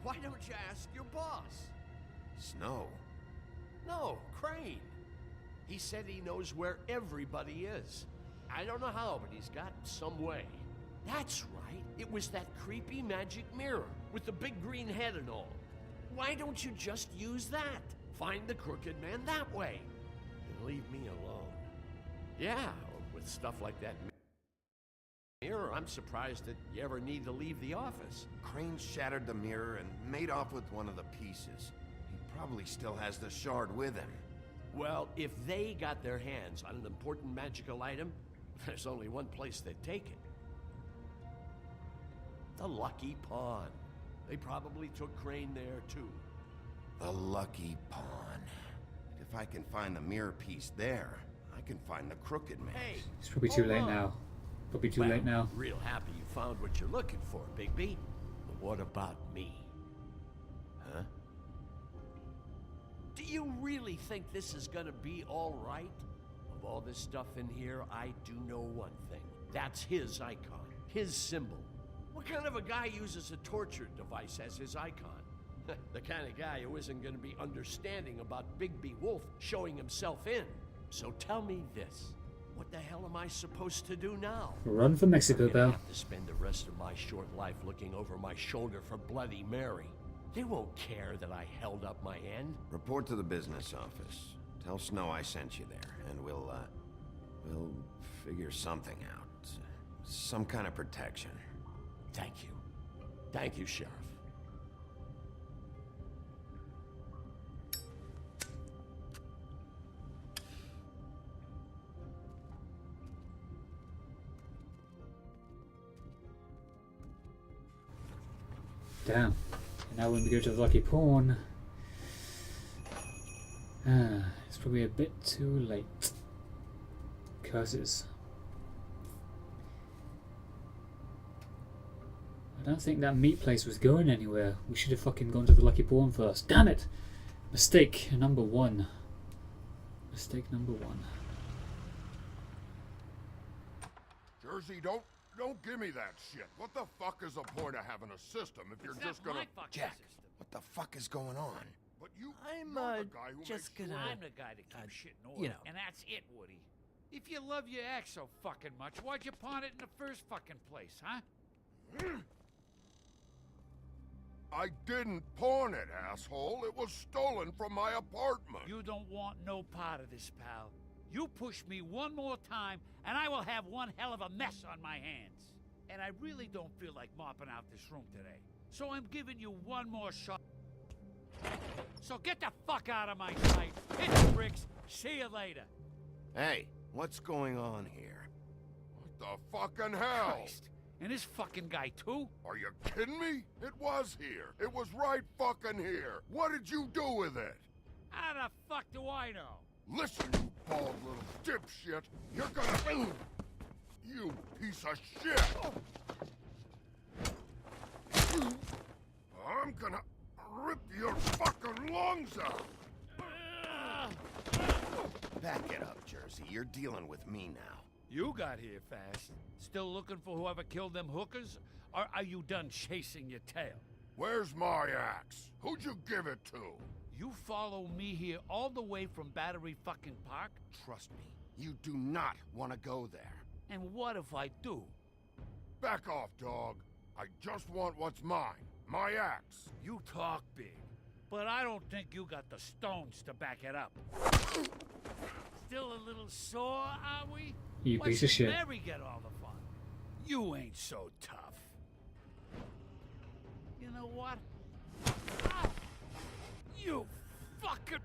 why don't you ask your boss? Snow? No, Crane. He said he knows where everybody is. I don't know how, but he's got some way. That's right. It was that creepy magic mirror with the big green head and all. Why don't you just use that? Find the crooked man that way. And leave me alone. Yeah, with stuff like that mirror, I'm surprised that you ever need to leave the office. Crane shattered the mirror and made off with one of the pieces. He probably still has the shard with him. Well, if they got their hands on an important magical item, there's only one place they'd take it. The Lucky Pawn. They probably took Crane there, too. The Lucky Pawn. If I can find the mirror piece there, I can find the crooked man. Hey, It's probably too late now. Probably too late now. Real happy you found what you're looking for, Bigby. But what about me? Huh? Do you really think this is gonna be all right? Of all this stuff in here, I do know one thing. That's his icon, his symbol. What kind of a guy uses a torture device as his icon? The kind of guy who isn't gonna be understanding about Bigby Wolf showing himself in. So tell me this. What the hell am I supposed to do now? Run for Mexico, I'm gonna pal. have to spend the rest of my short life looking over my shoulder for Bloody Mary. They won't care that I held up my end. Report to the business office. Tell Snow I sent you there, and we'll figure something out. Some kind of protection. Thank you. Thank you, Sheriff. Damn. Now when we go to the Lucky Pawn, it's probably a bit too late. Curses. I don't think that meat place was going anywhere. We should have fucking gone to the Lucky Pawn first. Damn it! Mistake number one. Mistake number one. Jersey, don't give me that shit. What the fuck is the point of having a system if you're just gonna... Jack, what the fuck is going on? But you're the guy who just makes gonna... sure... I'm the guy to keep shit in order. you know. And that's it, Woody. If you love your ex so fucking much, why'd you pawn it in the first fucking place, huh? I didn't pawn it, asshole. It was stolen from my apartment. You don't want no part of this, pal. You push me one more time, and I will have one hell of a mess on my hands. And I really don't feel like mopping out this room today. So I'm giving you one more shot. So get the fuck out of my sight. Hit the bricks. See you later. Hey, what's going on here? What the fucking hell? Christ. And this fucking guy, too? Are you kidding me? It was here. It was right fucking here. What did you do with it? How the fuck do I know? Listen, you bald little dipshit. You're gonna... You piece of shit. I'm gonna rip your fucking lungs out. Back it up, Jersey. You're dealing with me now. You got here fast. Still looking for whoever killed them hookers? Or are you done chasing your tail? Where's my axe? Who'd you give it to? You follow me here all the way from Battery fucking Park? Trust me, you do not want to go there. And what if I do? Back off, dog. I just want what's mine. My axe. You talk big, but I don't think you got the stones to back it up. Still a little sore, are we? You piece of shit. Mary get all the fun. You ain't so tough. You know what? Ah, you fucking...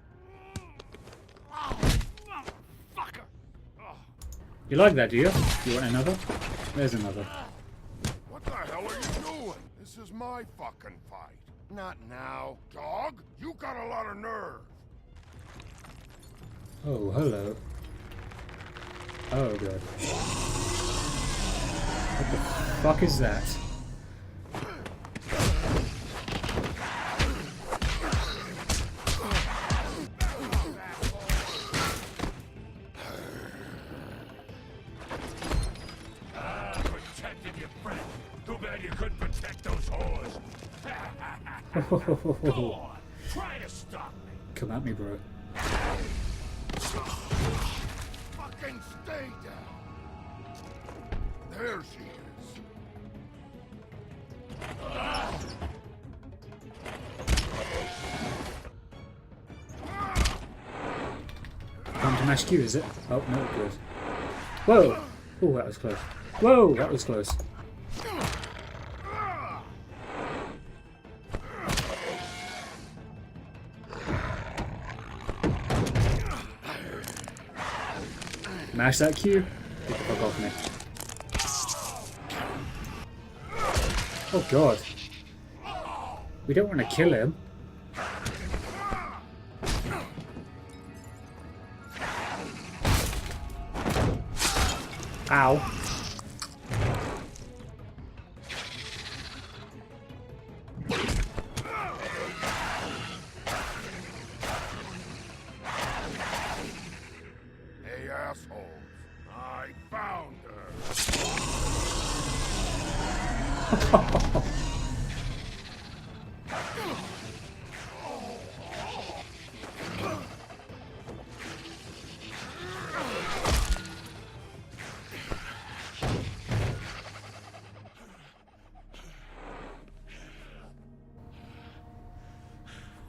Oh, motherfucker! Oh. You like that, do you? You want another? There's another. What the hell are you doing? This is my fucking fight. Not now, dog. You got a lot of nerve. Oh, hello. Oh, God. What the fuck is that? Protected your friend. Too bad you couldn't protect those whores. Go on. Try to stop me. Come at me, bro. Fucking stay down. There she is. Come to mash Q, is it? Oh, no, good. Whoa! Oh, that was close. Whoa, that was close. Mash that Q. Get the fuck off me. Oh god. We don't want to kill him. Ow. Hey, assholes. I found her.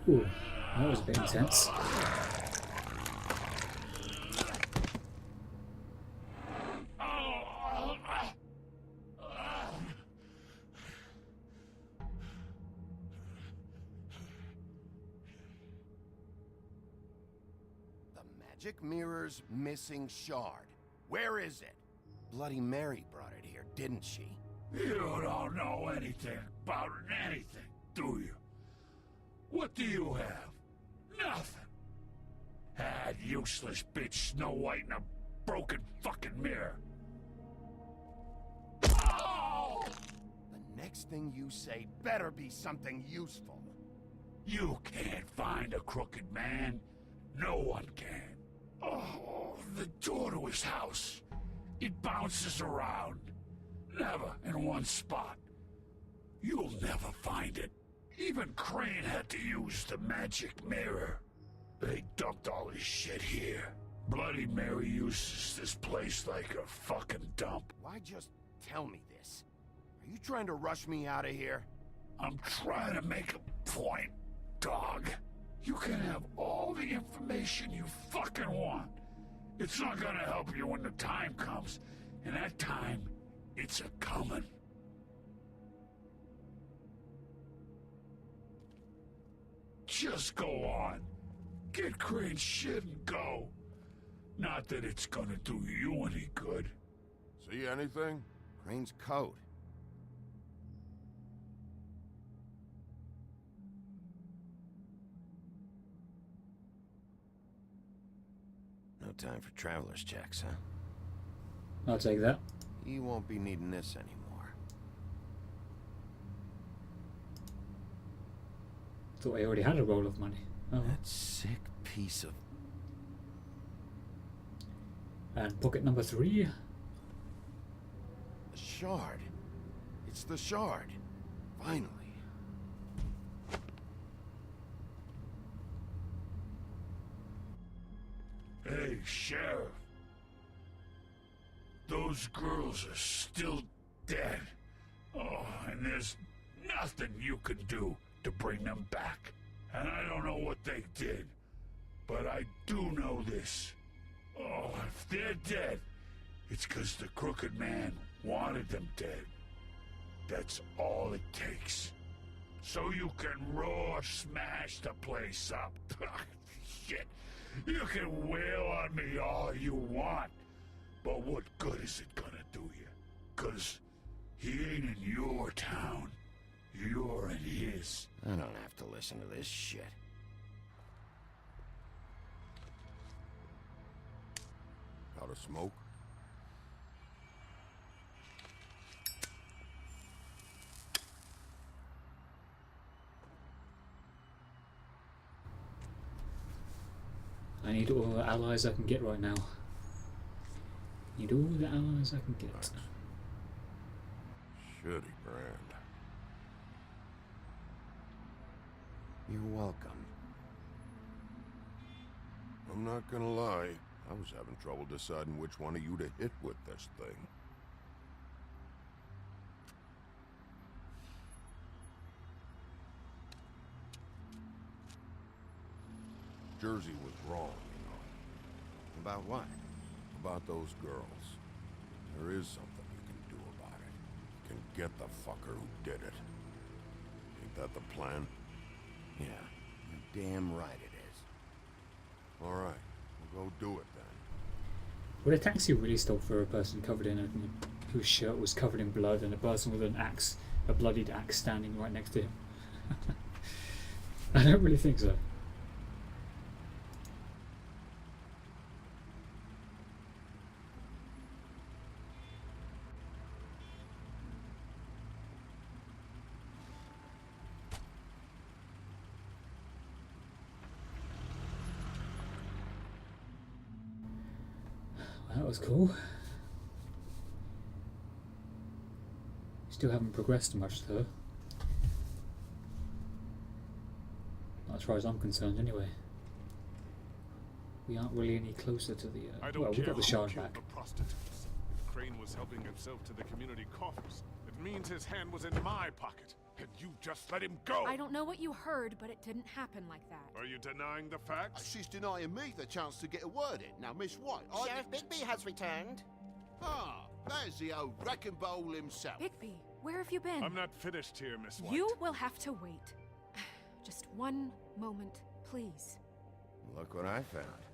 Ooh, that was a bit intense. Magic Mirror's missing shard. Where is it? Bloody Mary brought it here, didn't she? You don't know anything about anything, do you? What do you have? Nothing. That useless bitch Snow White in a broken fucking mirror. Oh! The next thing you say better be something useful. You can't find a crooked man. No one can. Oh, the door to his house. It bounces around. Never in one spot. You'll never find it. Even Crane had to use the magic mirror. They dumped all his shit here. Bloody Mary uses this place like a fucking dump. Why just tell me this? Are you trying to rush me out of here? I'm trying to make a point, dog. You can have all the information you fucking want. It's not gonna help you when the time comes, and that time, it's a-comin'. Just go on. Get Crane's shit and go. Not that it's gonna do you any good. See anything? Crane's coat. No time for traveler's checks, huh? I'll take that. You won't be needing this anymore. Thought I already had a roll of money. Oh. That sick piece of... And pocket number 3. The shard. It's the shard. Finally. Hey, Sheriff. Those girls are still dead. Oh, and there's nothing you can do to bring them back. And I don't know what they did, but I do know this. Oh, if they're dead, it's 'cause the Crooked Man wanted them dead. That's all it takes. So you can raw smash the place up. Shit. You can wail on me all you want, but what good is it gonna do you? 'Cause he ain't in your town. You're in his. I don't have to listen to this shit. Got a smoke? I need all the allies I can get right now. Need all the allies I can get. Nice. Shitty brand. You're welcome. I'm not gonna lie. I was having trouble deciding which one of you to hit with this thing. Jersey was wrong, you know. About what? About those girls. There is something you can do about it. You can get the fucker who did it. Ain't that the plan? Yeah, you're damn right it is. All right, we'll go do it then. Would a taxi really stop for a person covered in whose shirt was covered in blood and a person with an axe, a bloodied axe, standing right next to him? I don't really think so. That was cool. Still haven't progressed much though. Not as far as I'm concerned anyway. We aren't really any closer to the well, we got the shard back. The prostitutes. If Crane was helping himself to the community coffers, it means his hand was in my pocket. And you just let him go! I don't know what you heard, but it didn't happen like that. Are you denying the facts? She's denying me the chance to get a word in. Now, Miss White, Sheriff Bigby has returned. Ah, there's the old wrecking bowl himself. Bigby, where have you been? I'm not finished here, Miss White. You will have to wait. Just one moment, please. Look what I found.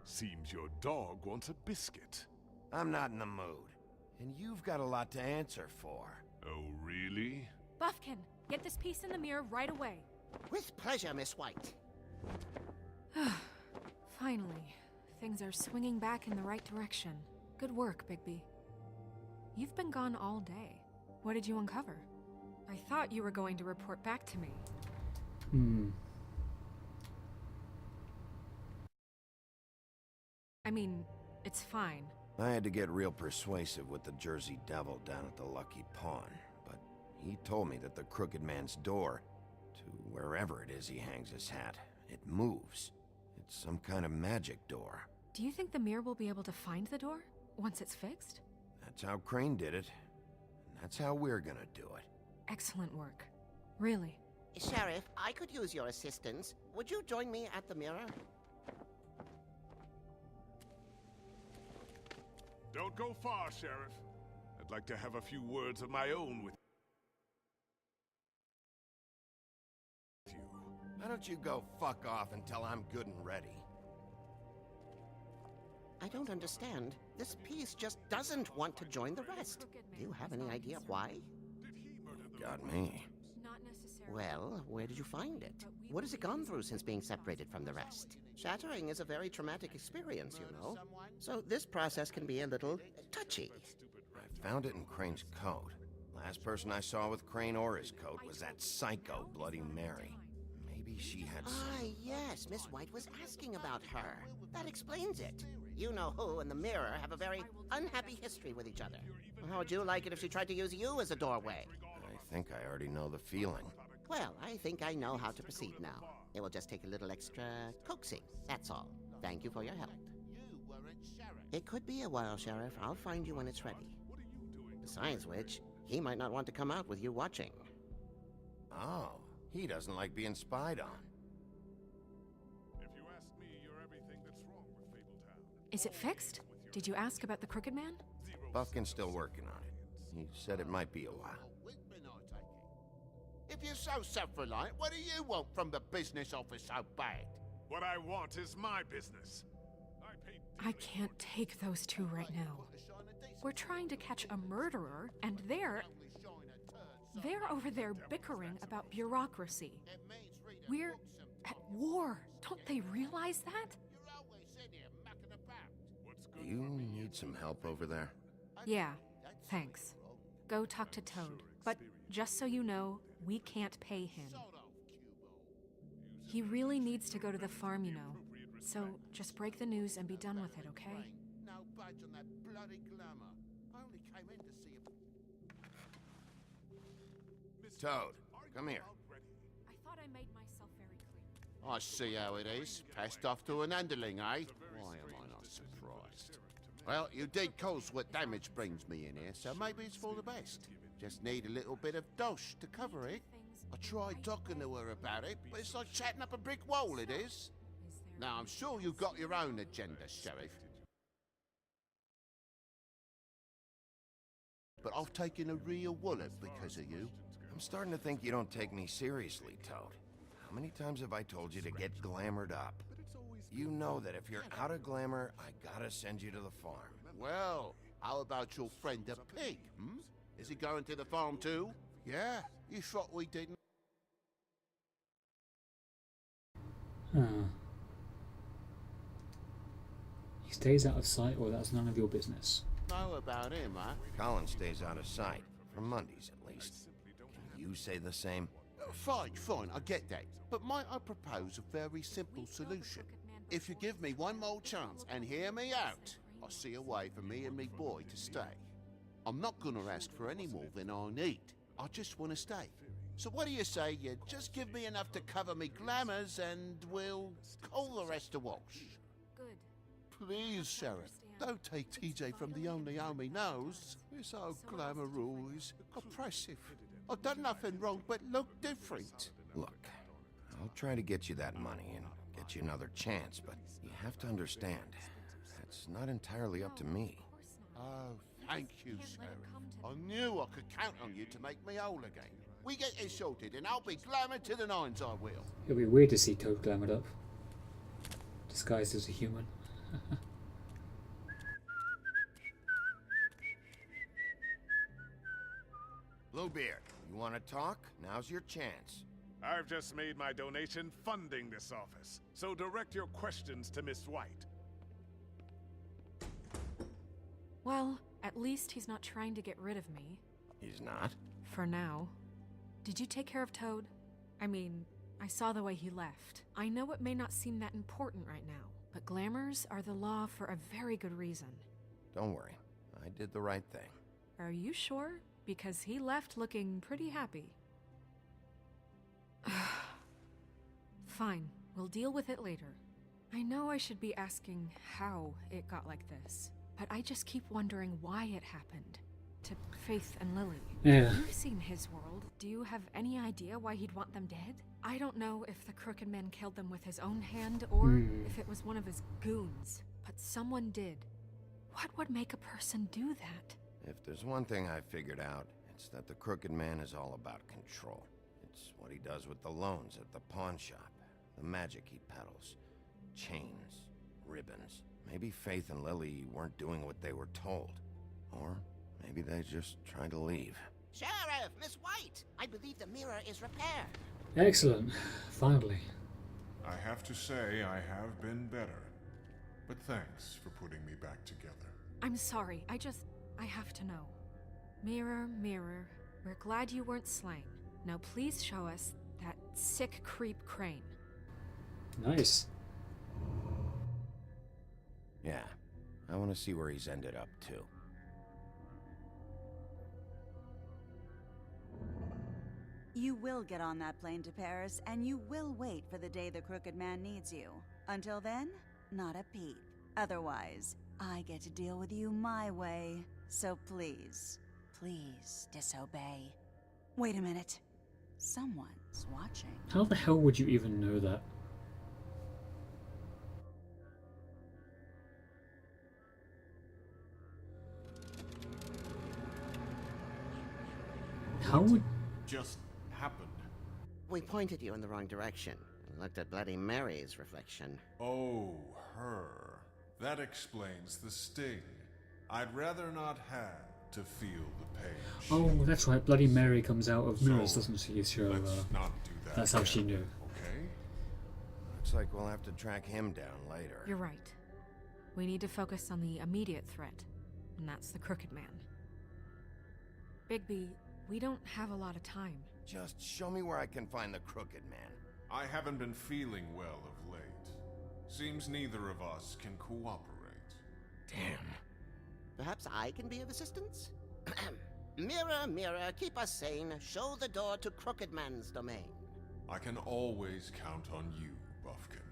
Seems your dog wants a biscuit. I'm not in the mood. And you've got a lot to answer for. Oh, really? Buffkin, get this piece in the mirror right away. With pleasure, Miss White. Finally, things are swinging back in the right direction. Good work, Bigby. You've been gone all day. What did you uncover? I thought you were going to report back to me. I mean, it's fine. I had to get real persuasive with the Jersey Devil down at the Lucky Pawn, but he told me that the Crooked Man's door, to wherever it is he hangs his hat, it moves. It's some kind of magic door. Do you think the mirror will be able to find the door once it's fixed? That That's how Crane did it. And that's how we're gonna do it. Excellent work. Really. Sheriff, I could use your assistance. Would you join me at the mirror? Don't go far, Sheriff. I'd like to have a few words of my own with you. Why don't you go fuck off until I'm good and ready? I don't understand. This piece just doesn't want to join the rest. Do you have any idea why? Got me. Well, where did you find it? What has it gone through since being separated from the rest? Shattering is a very traumatic experience, you know. So this process can be a little touchy. I found it in Crane's coat. Last person I saw with Crane or his coat was that psycho Bloody Mary. Maybe she had some... Ah, yes, Miss White was asking about her. That explains it. You know who and the mirror have a very unhappy history with each other. How would you like it if she tried to use you as a doorway? I think I already know the feeling. Well, I think I know how to proceed now. It will just take a little extra coaxing, that's all. Thank you for your help. It could be a while, Sheriff. I'll find you when it's ready. Besides which, he might not want to come out with you watching. Oh, he doesn't like being spied on. If you ask me, you're everything that's wrong with Fabletown. Is it fixed? Did you ask about the Crooked Man? Buffkin's still working on it. He said it might be a while. If you're so self-reliant, what do you want from the business office so bad? What I want is my business. I can't take those two right now. We're trying to catch a murderer, and they're over there bickering about bureaucracy. We're at war. Don't they realize that? Do you need some help over there? Yeah, thanks. Go talk to Toad. But just so you know, we can't pay him. He really needs to go to the farm, you know. So just break the news and be done with it, okay? No budge on that bloody glamour. I only came in to see if... Toad, come here. I thought I made myself very clear. I see how it is. Passed off to an underling, eh? Why am I not surprised? Well, you did cause what damage brings me in here, so maybe it's for the best. Just need a little bit of dosh to cover it. I tried talking to her about it, but it's like chatting up a brick wall, it is. Now, I'm sure you've got your own agenda, Sheriff. But I've taken a real wallop because of you. I'm starting to think you don't take me seriously, Toad. How many times have I told you to get glamored up? You know that if you're out of glamour, I gotta send you to the farm. Well, how about your friend the pig, hmm? Is he going to the farm too? Yeah, you thought we didn't? He stays out of sight, or that's none of your business. Know about him, huh? Colin stays out of sight, for Mondays at least. Can you say the same? Fine, I get that. But might I propose a very simple solution? If you give me one more chance and hear me out, I'll see a way for me and me boy to stay. I'm not gonna ask for any more than I need. I just want to stay. So what do you say you just give me enough to cover me glamours and we'll call the rest a wash? Good. Please, Sheriff, don't take TJ from the only home he knows. This old glamour rule is oppressive. I've done nothing wrong but look different. Look, I'll try to get you that money and get you another chance, but you have to understand, it's not entirely up to me. Oh, thank you, Sheriff. I knew I could count on you to make me whole again. We get it sorted and I'll be glamoured to the nines, I will. It'll be weird to see Toad glamoured up, disguised as a human. Bluebeard, you want to talk? Now's your chance. I've just made my donation funding this office, so direct your questions to Miss White. Well, at least he's not trying to get rid of me. He's not? For now. Did you take care of Toad? I mean, I saw the way he left. I know it may not seem that important right now, but glamours are the law for a very good reason. Don't worry, I did the right thing. Are you sure? Because he left looking pretty happy. Fine, we'll deal with it later. I know I should be asking how it got like this, but I just keep wondering why it happened. To Faith and Lily. Yeah. You've seen his world. Do you have any idea why he'd want them dead? I don't know if the Crooked Man killed them with his own hand or if it was one of his goons, but someone did. What would make a person do that? If there's one thing I figured out, it's that the Crooked Man is all about control. It's what he does with the loans at the pawn shop, the magic he peddles, chains, ribbons. Maybe Faith and Lily weren't doing what they were told. Or maybe they just tried to leave. Sheriff, Miss White! I believe the mirror is repaired. Excellent. Finally. I have to say I have been better. But thanks for putting me back together. I'm sorry, I have to know. Mirror, mirror, we're glad you weren't slain. Now please show us that sick creep Crane. Nice. Yeah, I want to see where he's ended up, too. You will get on that plane to Paris, and you will wait for the day the Crooked Man needs you. Until then, not a peep. Otherwise, I get to deal with you my way. So please, please disobey. Wait a minute. Someone's watching. How the hell would you even know that? How would... Just happened. We pointed you in the wrong direction and looked at Bloody Mary's reflection. Oh, her. That explains the sting. I'd rather not have to feel the pain. Oh, that's right. Bloody Mary comes out of mirrors, doesn't she? So, let's not do that. That's how she knew. Okay? Looks like we'll have to track him down later. You're right. We need to focus on the immediate threat, and that's the Crooked Man. Bigby, we don't have a lot of time. Just show me where I can find the Crooked Man. I haven't been feeling well of late. Seems neither of us can cooperate. Damn. Perhaps I can be of assistance? Mirror, mirror, keep us sane. Show the door to Crooked Man's domain. I can always count on you, Buffkin.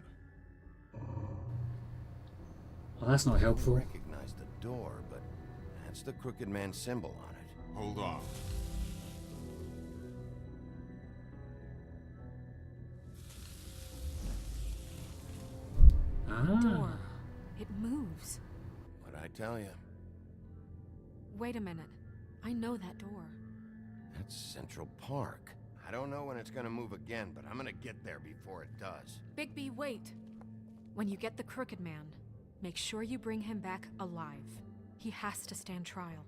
Well, that's not helpful. I recognize the door, but that's the Crooked Man symbol on it. Hold on. Door. It moves. What'd I tell you? Wait a minute. I know that door. That's Central Park. I don't know when it's gonna move again, but I'm gonna get there before it does. Bigby, wait. When you get the Crooked Man, make sure you bring him back alive. He has to stand trial.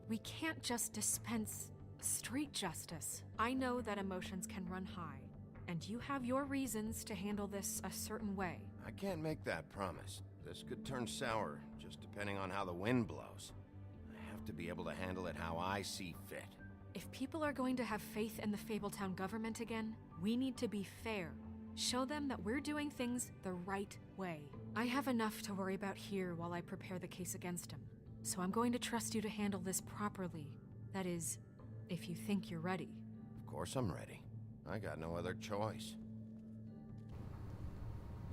We can't just dispense street justice. I know that emotions can run high, and you have your reasons to handle this a certain way. I can't make that promise. This could turn sour, just depending on how the wind blows. I have to be able to handle it how I see fit. If people are going to have faith in the Fabletown government again, we need to be fair. Show them that we're doing things the right way. I have enough to worry about here while I prepare the case against him. So I'm going to trust you to handle this properly. That is, if you think you're ready. Of course I'm ready. I got no other choice.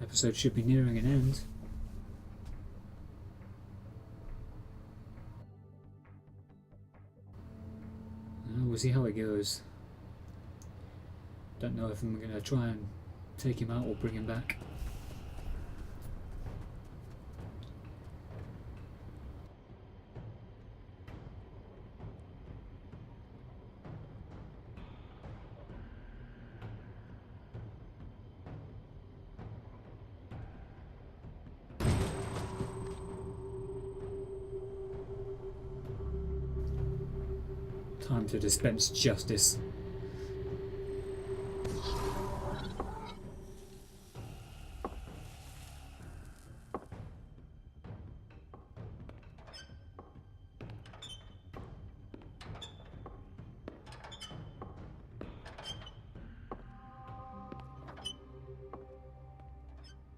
Episode should be nearing an end. We'll see how it goes. Don't know if I'm going to try and take him out or bring him back. Time to dispense justice.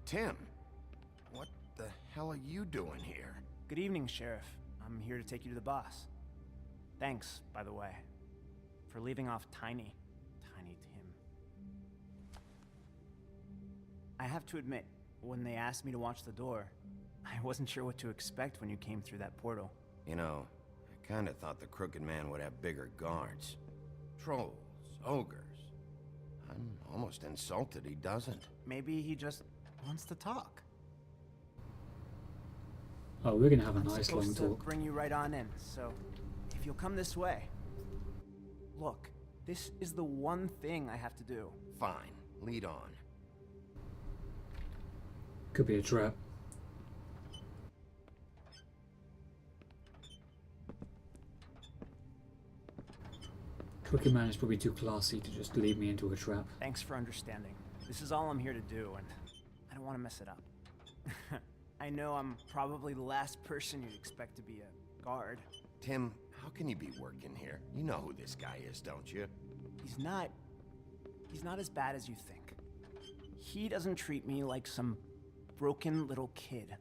Tim, what the hell are you doing here? Good evening, Sheriff. I'm here to take you to the boss. Thanks, by the way, for leaving off Tiny Tim. I have to admit, when they asked me to watch the door, I wasn't sure what to expect when you came through that portal. You know, I kinda thought the Crooked Man would have bigger guards. Trolls, ogres. I'm almost insulted he doesn't. Maybe he just wants to talk. Oh, we're gonna have a I'm nice long supposed to talk. bring you right on in, so if you'll come this way. Look, this is the one thing I have to do. Fine, lead on. Could be a trap. Crooked Man is probably too classy to just lead me into a trap. Thanks for understanding. This is all I'm here to do, and I don't want to mess it up. I know I'm probably the last person you'd expect to be a guard. Tim, how can you be working here? You know who this guy is, don't you? He's not as bad as you think. He doesn't treat me like some broken little kid.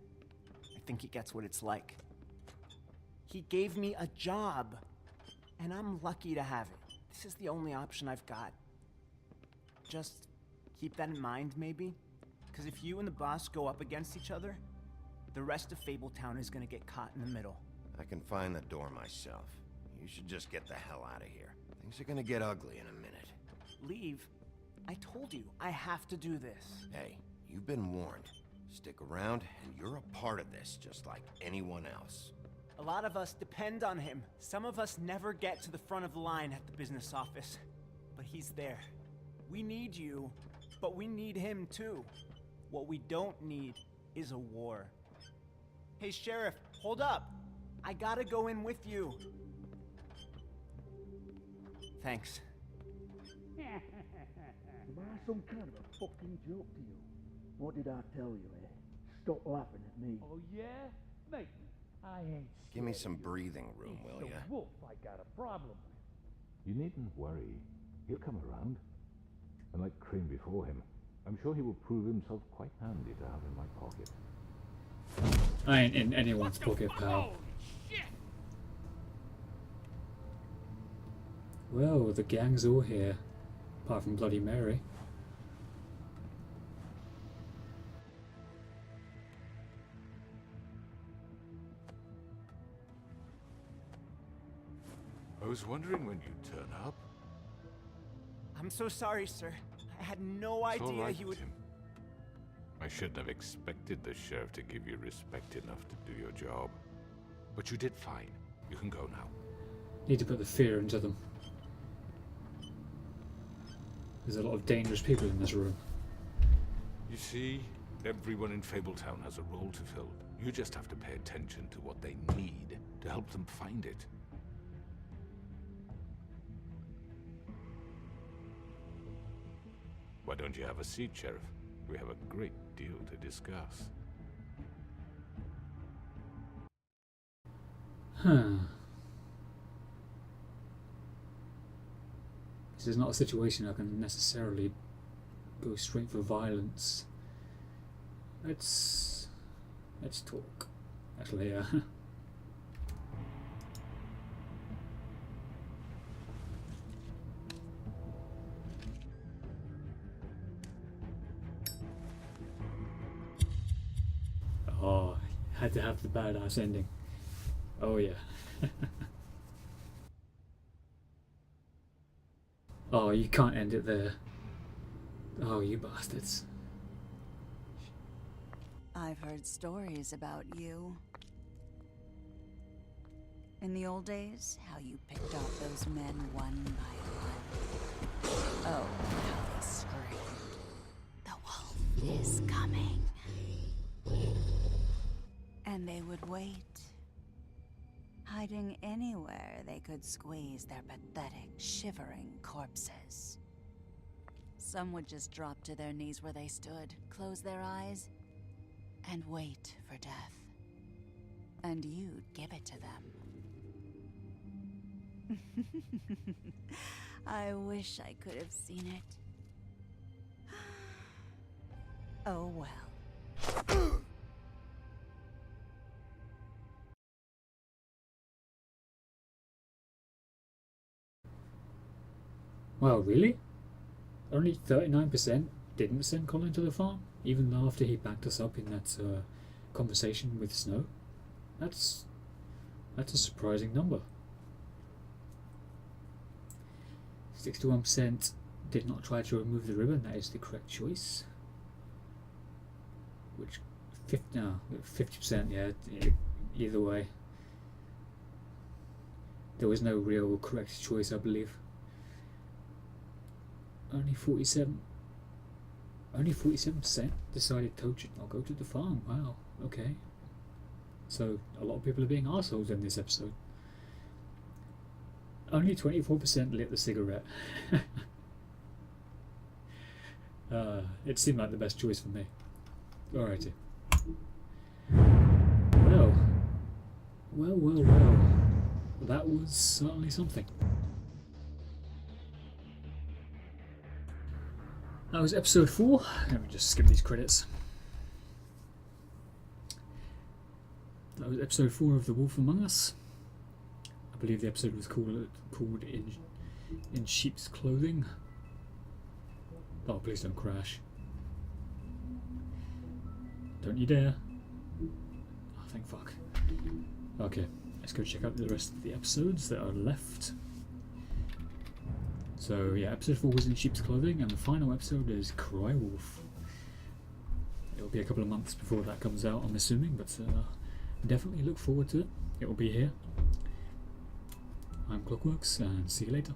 I think he gets what it's like. He gave me a job, and I'm lucky to have it. This is the only option I've got. Just keep that in mind, maybe? Because if you and the boss go up against each other, the rest of Fabletown is gonna get caught in the middle. I can find the door myself. You should just get the hell out of here. Things are gonna get ugly in a minute. Leave? I told you, I have to do this. Hey, you've been warned. Stick around, and you're a part of this, just like anyone else. A lot of us depend on him. Some of us never get to the front of the line at the business office. But he's there. We need you, but we need him too. What we don't need is a war. Hey, Sheriff, hold up. I gotta go in with you. Thanks. Am I some kind of a fucking joke to you? What did I tell you, eh? Stop laughing at me. Oh, yeah? Mate, I ain't Give me some breathing room, will ya? Wolf I got a problem with. You needn't worry. He'll come around. And like Crane before him, I'm sure he will prove himself quite handy to have in my pocket. I ain't in anyone's pocket, pal. Well, the gang's all here. Apart from Bloody Mary. I was wondering when you'd turn up. I'm so sorry, sir. I had no It's all idea right, he would... Tim. I shouldn't have expected the sheriff to give you respect enough to do your job. But you did fine. You can go now. Need to put the fear into them. There's a lot of dangerous people in this room. You see, everyone in Fabletown has a role to fill. You just have to pay attention to what they need to help them find it. Why don't you have a seat, Sheriff? We have a great deal to discuss. Huh. This is not a situation I can necessarily go straight for violence. Let's talk. Actually, yeah. Oh, had to have the badass ending. Oh yeah. Oh, you can't end it there. Oh, you bastards. I've heard stories about you. In the old days, how you picked off those men one by one. Oh, how they screamed. The wolf is coming. And they would wait, hiding anywhere they could squeeze their pathetic, shivering corpses. Some would just drop to their knees where they stood, close their eyes, and wait for death. And you'd give it to them. I wish I could have seen it. Oh well. Wow, really? Only 39% didn't send Colin to the farm? Even after he backed us up in that conversation with Snow. That's a surprising number. 61% did not try to remove the ribbon. That is the correct choice. Which 50%, yeah, either way. There was no real correct choice, I believe. Only 47% decided Toad should not go to the farm. Wow, okay. So a lot of people are being assholes in this episode. Only 24% lit the cigarette. It seemed like the best choice for me. Alrighty. Well. That was certainly something. That was episode 4. Let me just skip these credits. That was episode 4 of The Wolf Among Us. I believe the episode was called In Sheep's Clothing. Oh, please don't crash. Don't you dare. Oh, thank fuck. Okay, let's go check out the rest of the episodes that are left. So yeah, episode 4 was In Sheep's Clothing, and the final episode is Cry Wolf. It'll be a couple of months before that comes out, I'm assuming, but definitely look forward to it. It will be here. I'm Clockworks, and see you later.